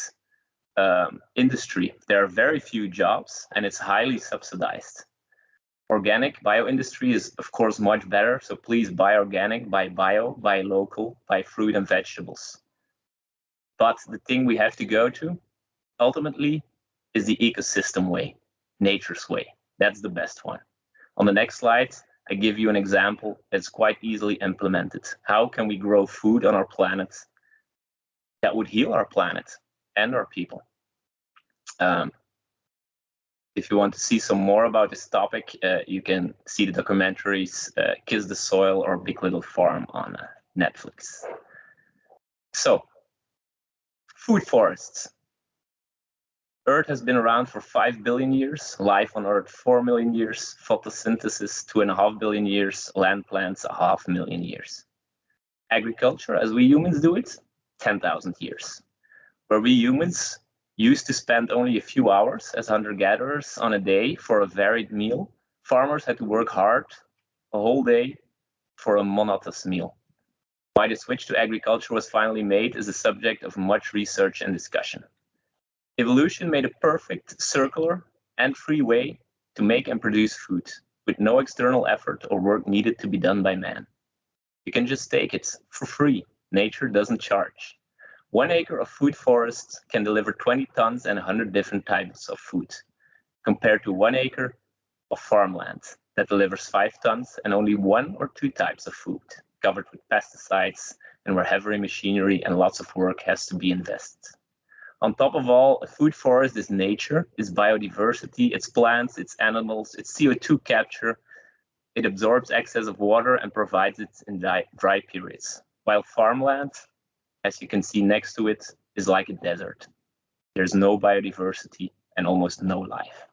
industry. There are very few jobs and it's highly subsidized. Organic bioindustry is, of course, much better. So please buy organic, buy bio, buy local, buy fruit and vegetables. But the thing we have to go to, ultimately, is the ecosystem way, nature's way. That's the best one. On the next slide, I give you an example that's quite easily implemented. How can we grow food on our planet that would heal our planet and our people? If you want to see some more about this topic, you can see the documentaries Kiss the Soil or Big Little Farm on Netflix. So, food forests. Earth has been around for 5 billion years, life on Earth 4 million years, photosynthesis 2.5 billion years, land plants 500,000 years. Agriculture, as we humans do it, 10,000 years. Where we humans used to spend only a few hours as hunter-gatherers on a day for a varied meal, farmers had to work hard a whole day for a monotonous meal. Why the switch to agriculture was finally made is the subject of much research and discussion. Evolution made a perfect, circular, and free way to make and produce food, with no external effort or work needed to be done by man. You can just take it for free. Nature doesn't charge. 1 acre of food forest can deliver 20 tons and 100 different types of food, compared to 1 acre of farmland that delivers 5 tons and only 1 or 2 types of food, covered with pesticides and where heavy machinery and lots of work has to be invested. On top of all, a food forest is nature, it's biodiversity, it's plants, it's animals, it's CO2 capture. It absorbs excess of water and provides it in dry periods, while farmland, as you can see next to it, is like a desert. There's no biodiversity and almost no life.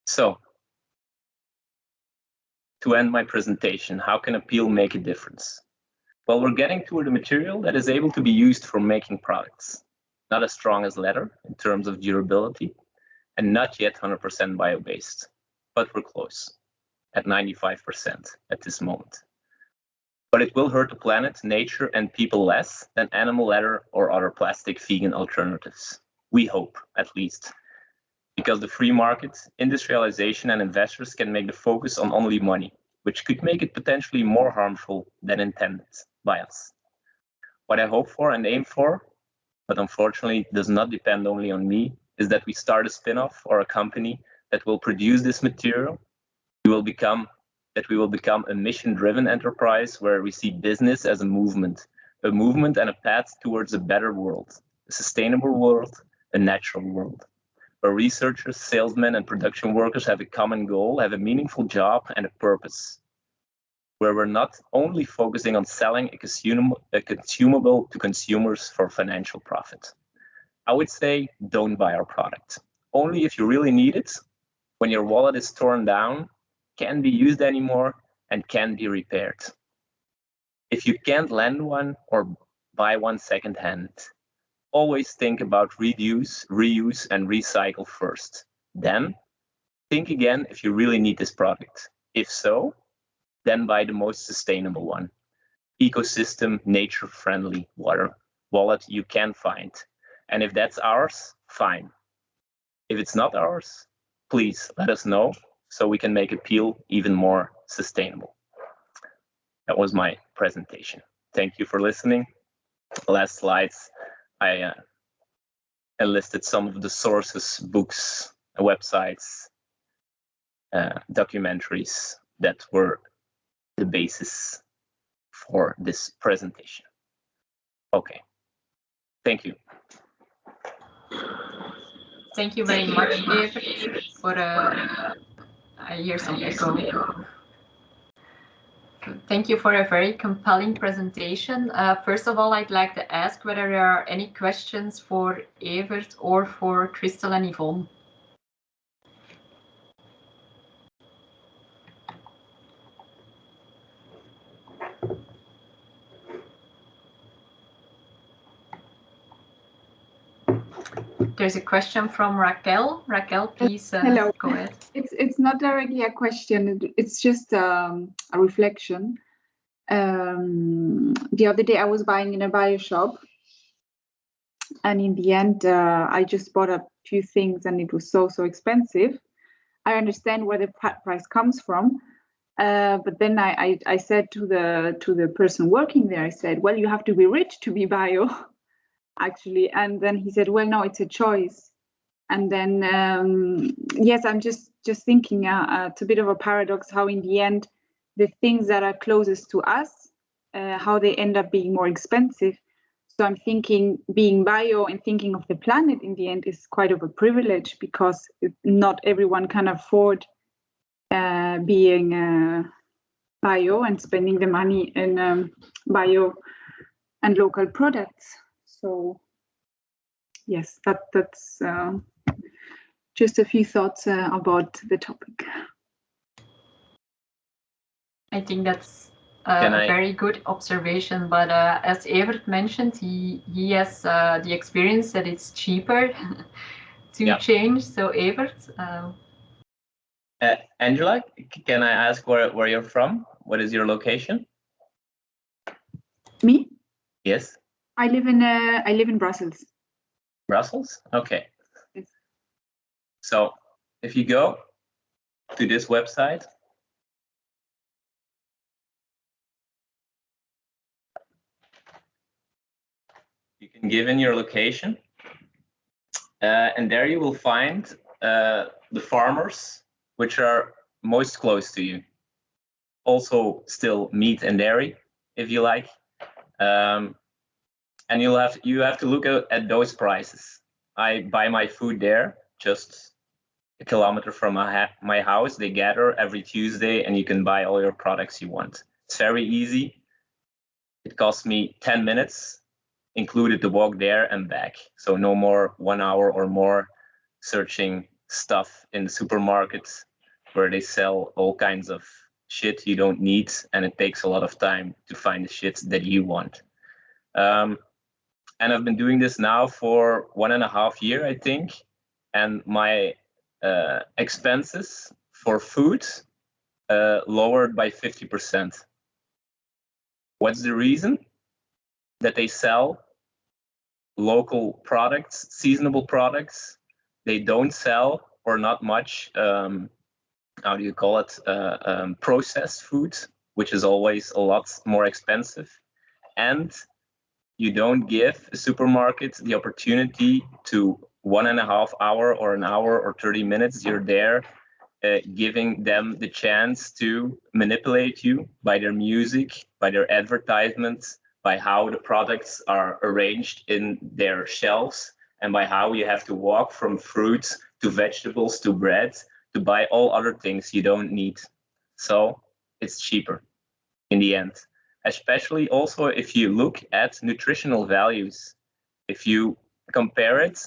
So, to end my presentation, how can a peel make a difference? Well, we're getting toward a material that is able to be used for making products. Not as strong as leather in terms of durability, and not yet 100% bio-based, but we're close, at 95% at this moment. but it will hurt the planet, nature, and people less than animal leather or other plastic vegan alternatives. We hope, at least. Because the free market, industrialization, and investors can make the focus on only money, which could make it potentially more harmful than intended by us. What I hope for and aim for, but unfortunately does not depend only on me, is that we start a spin-off or a company that will produce this material. We will become a mission-driven enterprise where we see business as a movement and a path towards a better world, a sustainable world, a natural world, where researchers, salesmen, and production workers have a common goal, have a meaningful job and a purpose, where we're not only focusing on selling a consumable to consumers for financial profit. I would say don't buy our product. Only if you really need it, when your wallet is torn down, can't be used anymore, and can be repaired. If you can't lend one or buy one secondhand, always think about reduce, reuse, and recycle first. Then, think again if you really need this product. If so, then buy the most sustainable one. Ecosystem, nature-friendly wallet you can find. And if that's ours, fine. If it's not ours, please let us know so we can make Appeal even more sustainable. That was my presentation. Thank you for listening. Last slides, I enlisted some of the sources, books, websites, documentaries that were the basis for this presentation. Okay, thank you. Thank you very much, Evert, for I hear some echo. Thank you for a very compelling presentation. First of all, I'd like to ask whether there are any questions for Evert or for Crystal and Yvonne. There's a question from Raquel. Raquel, please Hello. Go ahead. It's not directly a question. It's just a reflection. The other day I was buying in a bio shop, and in the end I just bought a few things, and it was so expensive. I understand where the price comes from, but then I said to the person working there, I said, well, you have to be rich to be bio. Actually, and then he said, well, no, it's a choice. And then yes, I'm just thinking it's a bit of a paradox how in the end the things that are closest to us, how they end up being more expensive. So I'm thinking being bio and thinking of the planet in the end is quite of a privilege, because not everyone can afford being bio and spending the money in bio and local products. So yes, that's just a few thoughts about the topic. I think that's a very good observation, but as Evert mentioned, he has the experience that it's cheaper to change. So Evert, Angela, can I ask where you're from? What is your location? Me? Yes. I live in Brussels. Brussels? Okay. Yes. So if you go to this website, you can give in your location, and there you will find the farmers which are most close to you. Also still meat and dairy, if you like. And you have to look at those prices. I buy my food there, just a kilometer from my house. They gather every Tuesday, and you can buy all your products you want. It's very easy. It costs me 10 minutes, included the walk there and back. So no more 1 hour or more searching stuff in the supermarkets where they sell all kinds of shit you don't need, and it takes a lot of time to find the shit that you want. And I've been doing this now for 1.5 years, I think. And my expenses for food lowered by 50%. What's the reason? That they sell local products, seasonable products. They don't sell, or not much, how do you call it, processed food, which is always a lot more expensive. And you don't give a supermarket the opportunity to 1.5 hours or an hour or 30 minutes you're there, giving them the chance to manipulate you by their music, by their advertisements, by how the products are arranged in their shelves, and by how you have to walk from fruits to vegetables to bread to buy all other things you don't need. So it's cheaper in the end, especially also if you look at nutritional values. If you compare it,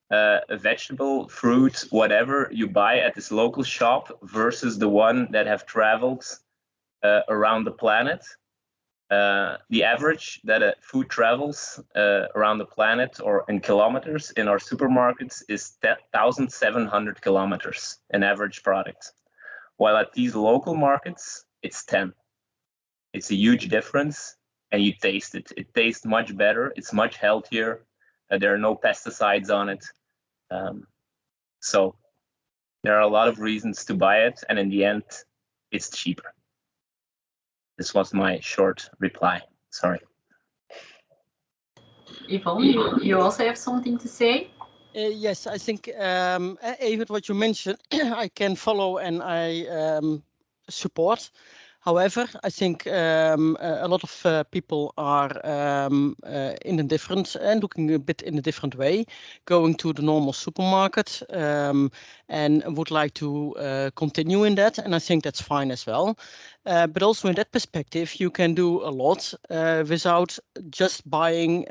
a vegetable, fruit, whatever you buy at this local shop versus the one that have traveled around the planet, the average that a food travels around the planet or in kilometers in our supermarkets is 1,700 kilometers, an average product. While at these local markets, it's 10. It's a huge difference, and you taste it. It tastes much better. It's much healthier. There are no pesticides on it. So there are a lot of reasons to buy it, and in the end, it's cheaper. This was my short reply. Sorry. Yvonne, you also have something to say? Yes, I think, Evert, what you mentioned, I can follow and I support. However, I think a lot of people are in a different and looking a bit in a different way, going to the normal supermarket and would like to continue in that. And I think that's fine as well. But also in that perspective, you can do a lot without just buying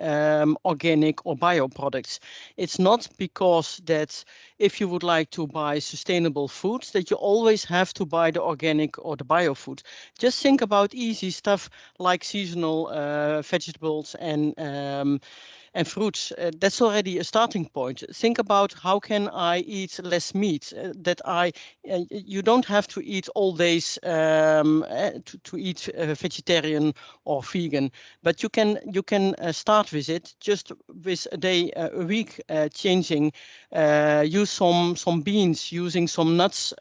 organic or bio products. It's not because that if you would like to buy sustainable foods, that you always have to buy the organic or the bio food. Just think about easy stuff like seasonal vegetables and fruits. That's already a starting point. Think about how can I eat less meat? You don't have to eat all days to eat vegetarian or vegan, but you can start with it just with a day a week, changing. Use some beans, using some nuts.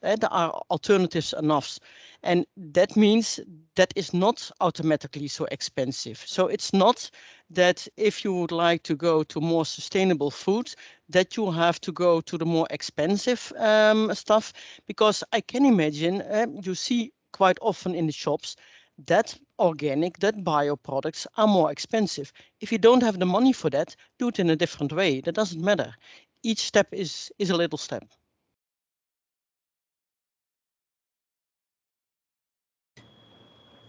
There are alternatives enough. And that means that is not automatically so expensive. So it's not that if you would like to go to more sustainable food, that you have to go to the more expensive stuff, because I can imagine you see quite often in the shops that organic, that bio products are more expensive. If you don't have the money for that, do it in a different way. That doesn't matter. Each step is a little step.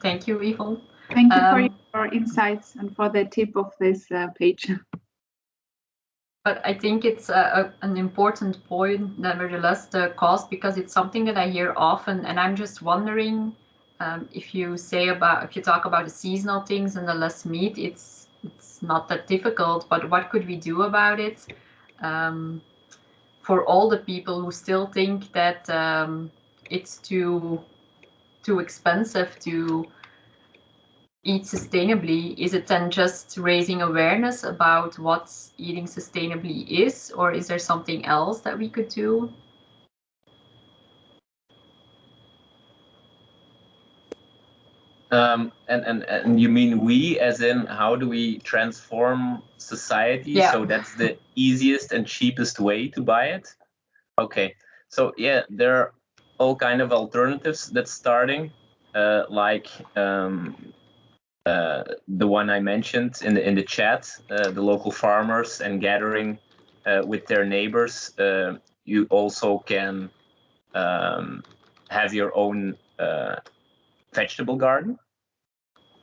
Thank you, Yvonne. Thank you for your insights and for the tip of this page. But I think it's an important point, nevertheless, the cost, because it's something that I hear often, and I'm just wondering if you talk about the seasonal things and the less meat, it's not that difficult. But what could we do about it for all the people who still think that it's too expensive to eat sustainably? Is it then just raising awareness about what eating sustainably is, or is there something else that we could do? And you mean we, as in how do we transform society? Yeah. So that's the easiest and cheapest way to buy it? Okay, so yeah, there are all kind of alternatives that's starting, like the one I mentioned in the chat, the local farmers and gathering with their neighbors. You also can have your own vegetable garden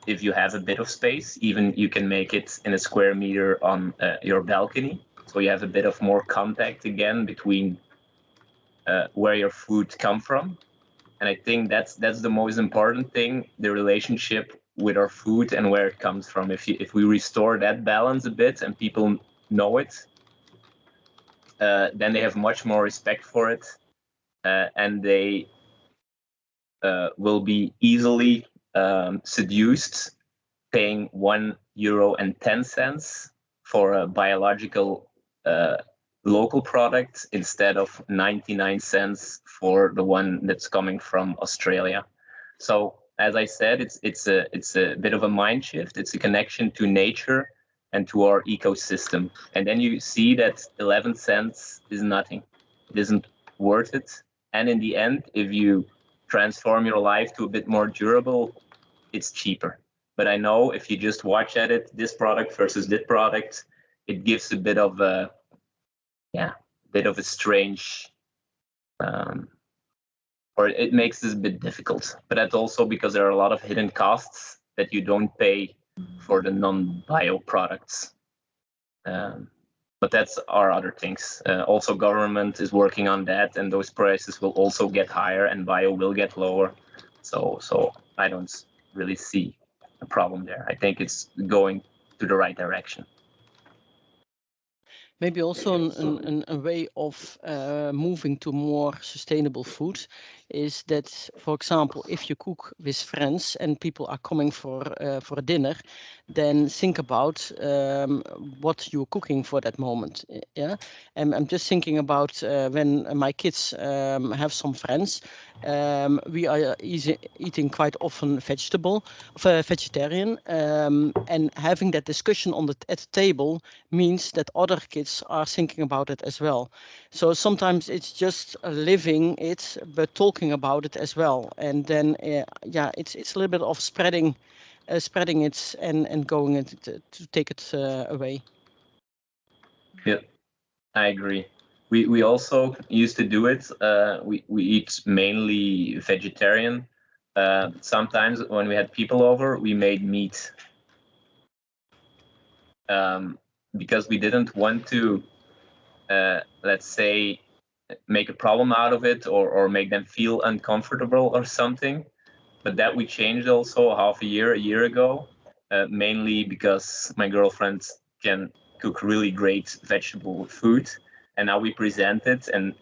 if you have a bit of space. Even you can make it in a square meter on your balcony, so you have a bit of more contact again between where your food come from. And I think that's the most important thing, the relationship with our food and where it comes from. If we restore that balance a bit and people know it, then they have much more respect for it, and they will be easily seduced paying €1.10 for a biological local product instead of 99 cents for the one that's coming from Australia. So as I said, it's a bit of a mind shift. It's a connection to nature and to our ecosystem. And then you see that 11 cents is nothing. It isn't worth it. And in the end, if you transform your life to a bit more durable, it's cheaper. But I know if you just watch at it, this product versus that product, it gives a bit of a, strange, or it makes this a bit difficult. But that's also because there are a lot of hidden costs that you don't pay for the non-bio products. But that's our other things. Also, government is working on that, and those prices will also get higher, and bio will get lower. So I don't really see a problem there. I think it's going to the right direction. Maybe also a way of moving to more sustainable food is that, for example, if you cook with friends and people are coming for a dinner, then think about what you're cooking for that moment. Yeah, and I'm just thinking about when my kids have some friends. We are eating quite often vegetarian, and having that discussion at the table means that other kids are thinking about it as well. So sometimes it's just living it, but talking about it as well. And then, it's a little bit of spreading it and going to take it away. Yeah, I agree. We also used to do it. We eat mainly vegetarian. Sometimes when we had people over, we made meat. Because we didn't want to, let's say, make a problem out of it or make them feel uncomfortable or something. But that we changed also a year ago, mainly because my girlfriend can cook really great vegetable food. And now we present it and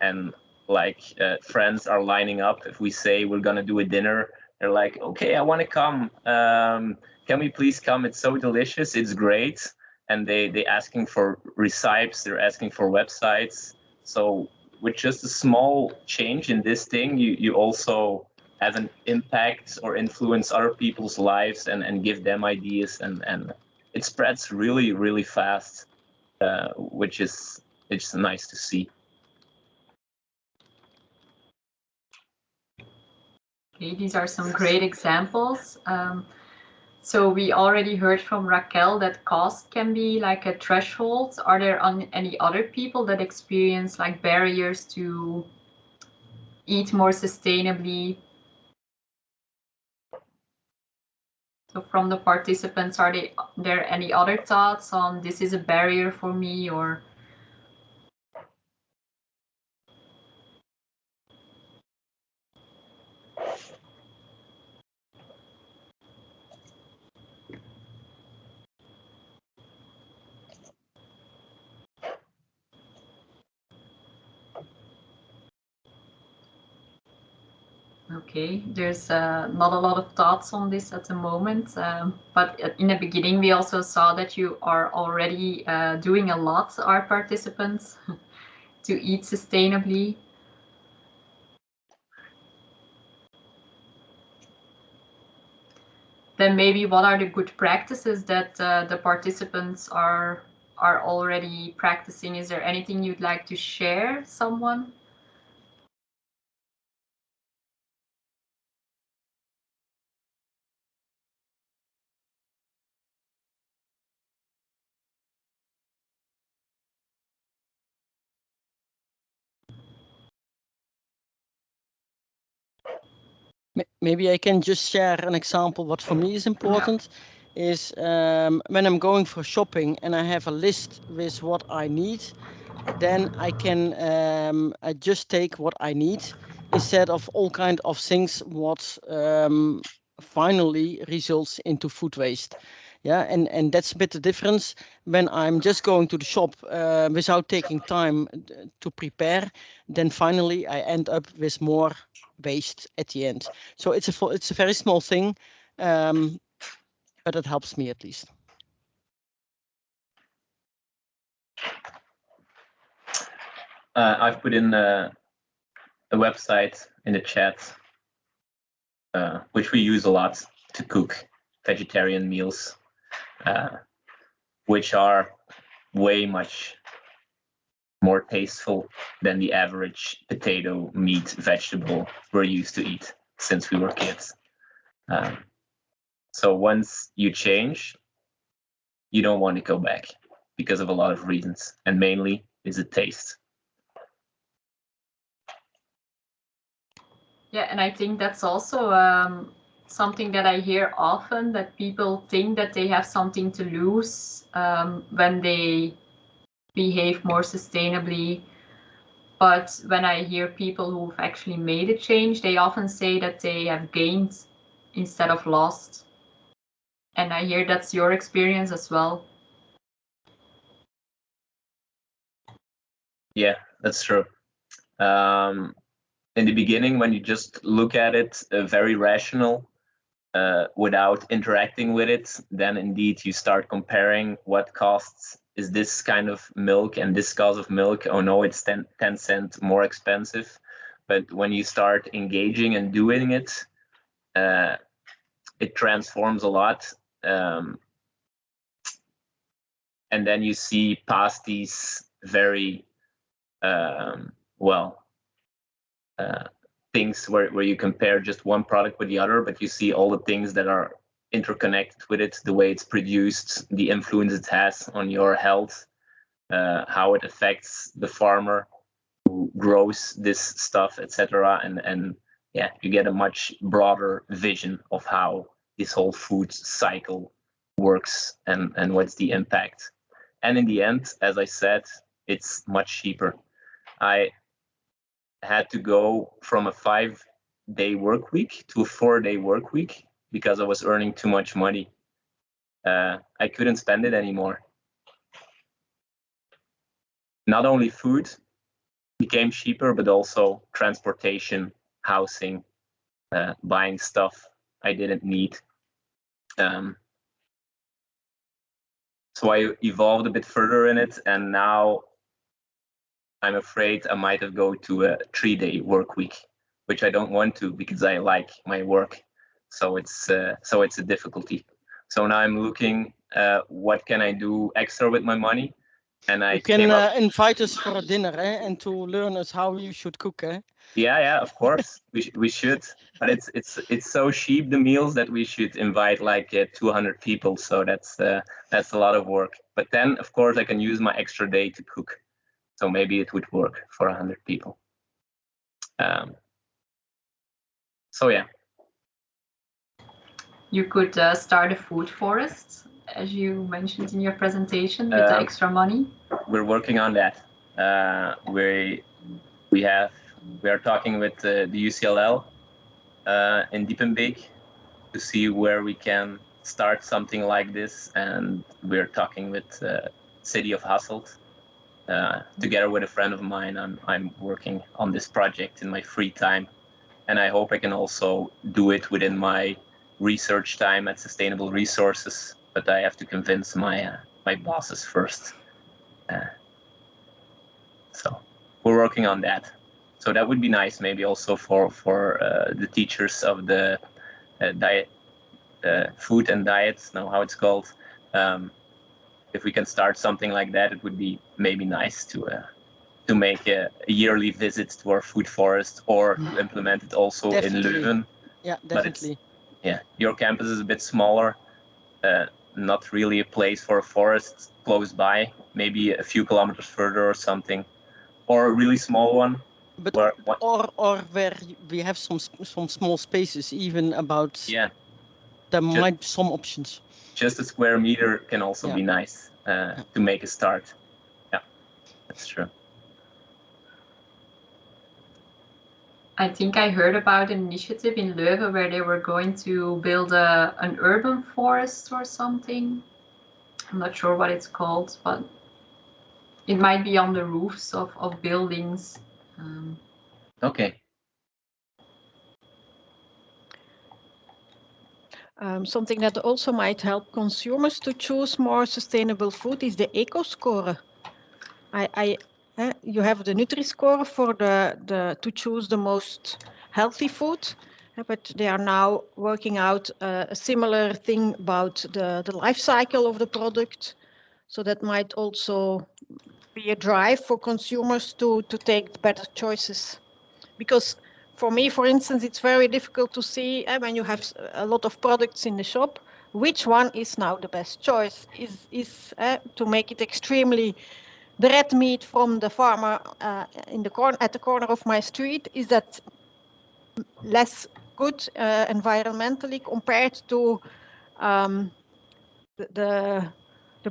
friends are lining up. If we say we're going to do a dinner, they're like, okay, I want to come. Can we please come? It's so delicious. It's great. And they asking for recipes. They're asking for websites. So with just a small change in this thing, you also have an impact or influence other people's lives and give them ideas, and it spreads really, really fast, which is it's nice to see. Okay, these are some great examples. So we already heard from Raquel that cost can be like a threshold. Are there any other people that experience like barriers to eat more sustainably? So from the participants, are there any other thoughts on this is a barrier for me, or? Okay, there's not a lot of thoughts on this at the moment, but in the beginning we also saw that you are already doing a lot, our participants, to eat sustainably. Then maybe what are the good practices that the participants are already practicing? Is there anything you'd like to share, someone? Maybe I can just share an example. What for me is important is when I'm going for shopping and I have a list with what I need, then I can just take what I need instead of all kind of things what finally results into food waste. Yeah, and that's a bit the difference when I'm just going to the shop without taking time to prepare, then finally I end up with more waste at the end. So it's a very small thing, but it helps me at least. I've put in a website in the chat, which we use a lot to cook vegetarian meals, which are way much more tasteful than the average potato, meat, vegetable we're used to eat since we were kids. So once you change, you don't want to go back because of a lot of reasons, and mainly is the taste. Yeah, and I think that's also something that I hear often, that people think that they have something to lose when they behave more sustainably. But when I hear people who've actually made a change, they often say that they have gained instead of lost. And I hear that's your experience as well. Yeah, that's true. In the beginning, when you just look at it very rational, without interacting with it, then indeed you start comparing what costs is this kind of milk and this cost of milk. Oh no, it's 10 cents more expensive. But when you start engaging and doing it, it transforms a lot. And then you see past these very, things where you compare just one product with the other, but you see all the things that are interconnected with it, the way it's produced, the influence it has on your health, how it affects the farmer who grows this stuff, etc. And yeah, you get a much broader vision of how this whole food cycle works and what's the impact. And in the end, as I said, it's much cheaper. I had to go from a 5-day work week to a 4-day work week because I was earning too much money. I couldn't spend it anymore. Not only food became cheaper, but also transportation, housing, buying stuff I didn't need. So I evolved a bit further in it, and now I'm afraid I might have go to a 3-day work week, which I don't want to because I like my work. So it's a difficulty. So now I'm looking what can I do extra with my money, and I You can invite us for a dinner, and to learn us how you should cook, Yeah, of course we should, but it's so cheap, the meals, that we should invite like 200 people. So that's a lot of work. But then of course I can use my extra day to cook. So maybe it would work for 100 people. So yeah. You could start a food forest, as you mentioned in your presentation, with the extra money. We're working on that. We are talking with the UCLL in Diepenbeek to see where we can start something like this, and we're talking with City of Hasselt. Together with a friend of mine, I'm working on this project in my free time, and I hope I can also do it within my research time at Sustainable Resources. But I have to convince my bosses first. So we're working on that. So that would be nice, maybe also for the teachers of the diet, food and diets, know how it's called. If we can start something like that, it would be maybe nice to make a yearly visit to our food forest, or to implement it also Definitely. in Leuven. Yeah, definitely. Yeah, your campus is a bit smaller, not really a place for a forest close by, maybe a few kilometers further or something, or a really small one. But where where we have some small spaces, even about. Yeah, there might be some options. Just a square meter can also be nice to make a start. Yeah, that's true. I think I heard about an initiative in Leuven where they were going to build an urban forest or something. I'm not sure what it's called, but it might be on the roofs of buildings. Okay. Something that also might help consumers to choose more sustainable food is the eco score. You have the Nutri-Score for to choose the most healthy food, but they are now working out a similar thing about the life cycle of the product. So that might also be a drive for consumers to take better choices. Because for me, for instance, it's very difficult to see when you have a lot of products in the shop, which one is now the best choice. Is to make it extremely, the red meat from the farmer at the corner of my street, is that less good environmentally compared to the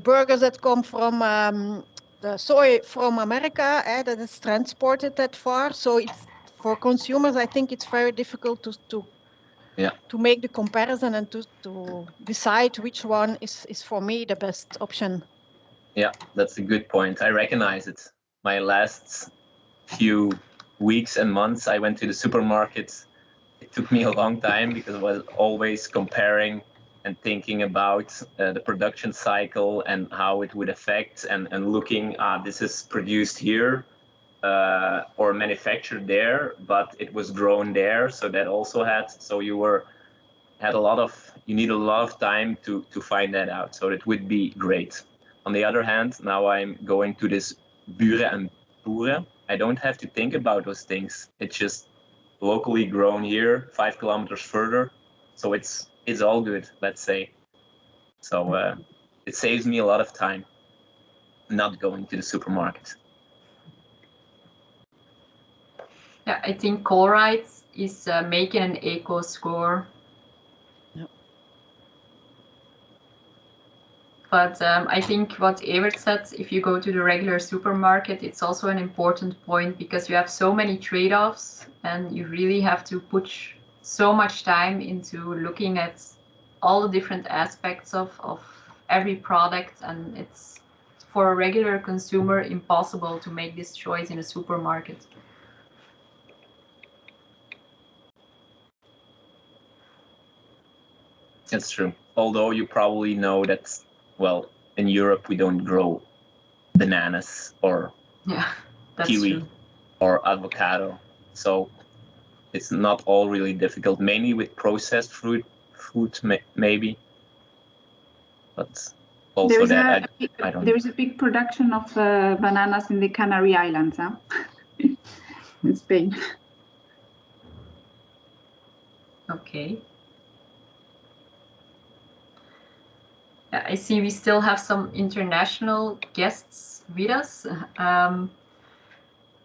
burgers that come from the soy from America that is transported that far. So it's for consumers, I think it's very difficult to make the comparison and to decide which one is for me the best option. Yeah, that's a good point. I recognize it. My last few weeks and months, I went to the supermarket. It took me a long time because I was always comparing and thinking about the production cycle and how it would affect, and looking, this is produced here or manufactured there, but it was grown there. So that also you need a lot of time to find that out. So it would be great. On the other hand, now I'm going to this Buren and Boeren. I don't have to think about those things. It's just locally grown here, 5 kilometers further. So it's all good, let's say. So it saves me a lot of time not going to the supermarket. Yeah, I think Colruyt is making an eco score. Yep. But I think what Evert said, if you go to the regular supermarket, it's also an important point because you have so many trade-offs and you really have to put so much time into looking at all the different aspects of every product, and it's for a regular consumer impossible to make this choice in a supermarket. That's true. Although you probably know that, well, in Europe we don't grow bananas or kiwi true. or avocado. So it's not all really difficult, mainly with processed food maybe. But also there is a big production of bananas in the Canary Islands, huh? In Spain. Okay. I see we still have some international guests with us.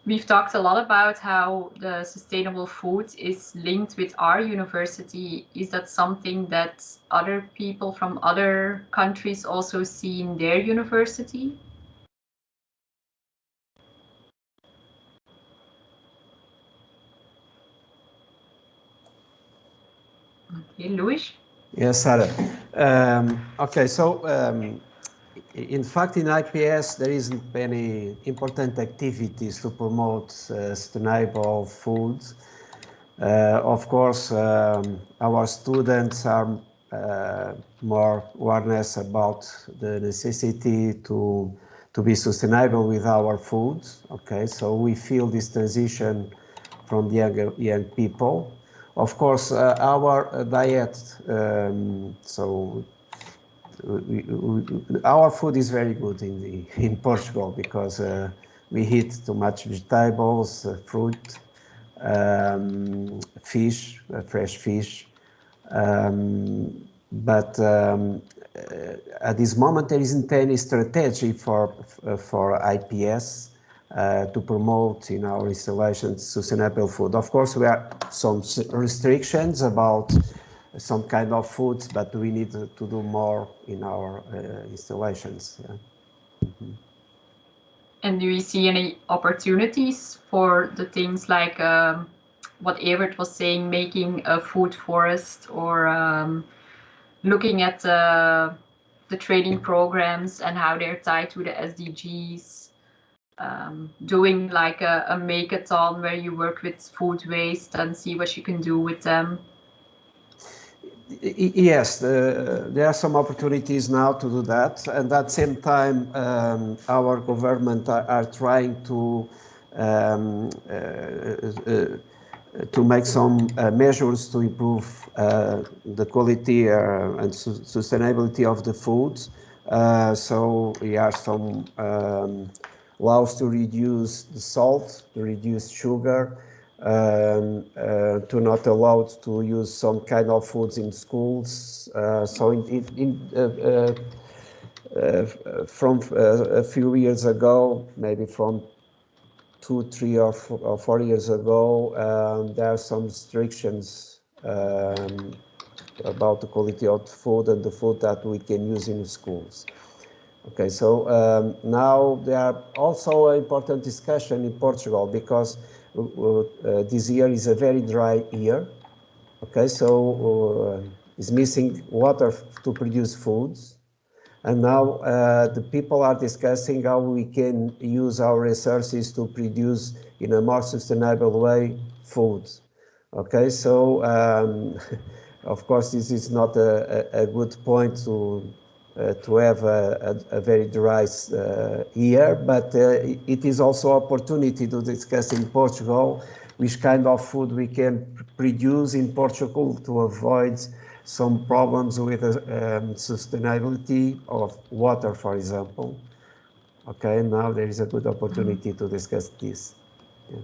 We've talked a lot about how the sustainable food is linked with our university. Is that something that other people from other countries also see in their university? Okay, Louis? Yes, Sarah. Okay, so in fact, in IPS, there isn't any important activities to promote sustainable foods. Of course, our students are more awareness about the necessity to be sustainable with our foods. Okay, so we feel this transition from the young people. Of course, our diet, our food is very good in Portugal because we eat too much vegetables, fruit, fish, fresh fish. But at this moment, there isn't any strategy for IPS to promote in our installations sustainable food. Of course, we have some restrictions about some kind of foods, but we need to do more in our installations. Yeah. Mm-hmm. And do you see any opportunities for the things like what Evert was saying, making a food forest, or looking at the training programs and how they're tied to the SDGs? Doing like a make-a-thon where you work with food waste and see what you can do with them. Yes, there are some opportunities now to do that, and at the same time, our government are trying to make some measures to improve the quality and sustainability of the foods. So there are some laws to reduce the salt, to reduce sugar, to not allow to use some kind of foods in schools. From a few years ago, maybe from 2, 3, or 4 years ago, there are some restrictions about the quality of food and the food that we can use in schools. Okay, so now there are also an important discussion in Portugal because this year is a very dry year. Okay, so it's missing water to produce foods. And now the people are discussing how we can use our resources to produce in a more sustainable way foods. Okay, so of course this is not a good point to have a very dry year, but it is also opportunity to discuss in Portugal which kind of food we can produce in Portugal to avoid some problems with sustainability of water, for example. Okay, now there is a good opportunity to discuss this. Yeah.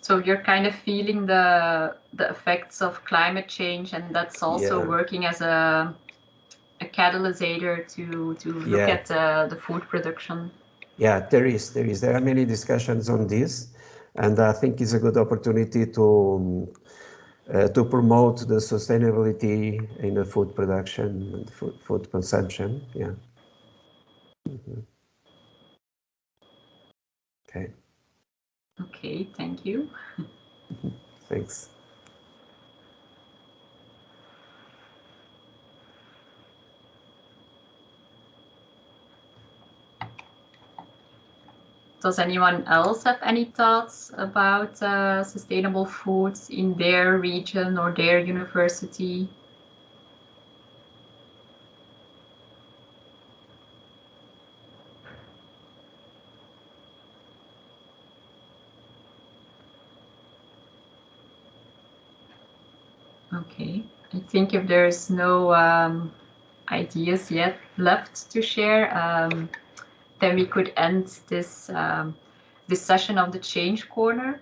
So you're kind of feeling the effects of climate change, and that's also working as a catalyst to look at the food production. Yeah, there are many discussions on this, and I think it's a good opportunity to promote the sustainability in the food production and food consumption. Yeah. Mm-hmm. Okay. Okay, thank you. Thanks. Does anyone else have any thoughts about sustainable foods in their region or their university? Okay, I think if there's no ideas yet left to share, then we could end this this session of the Change Corner.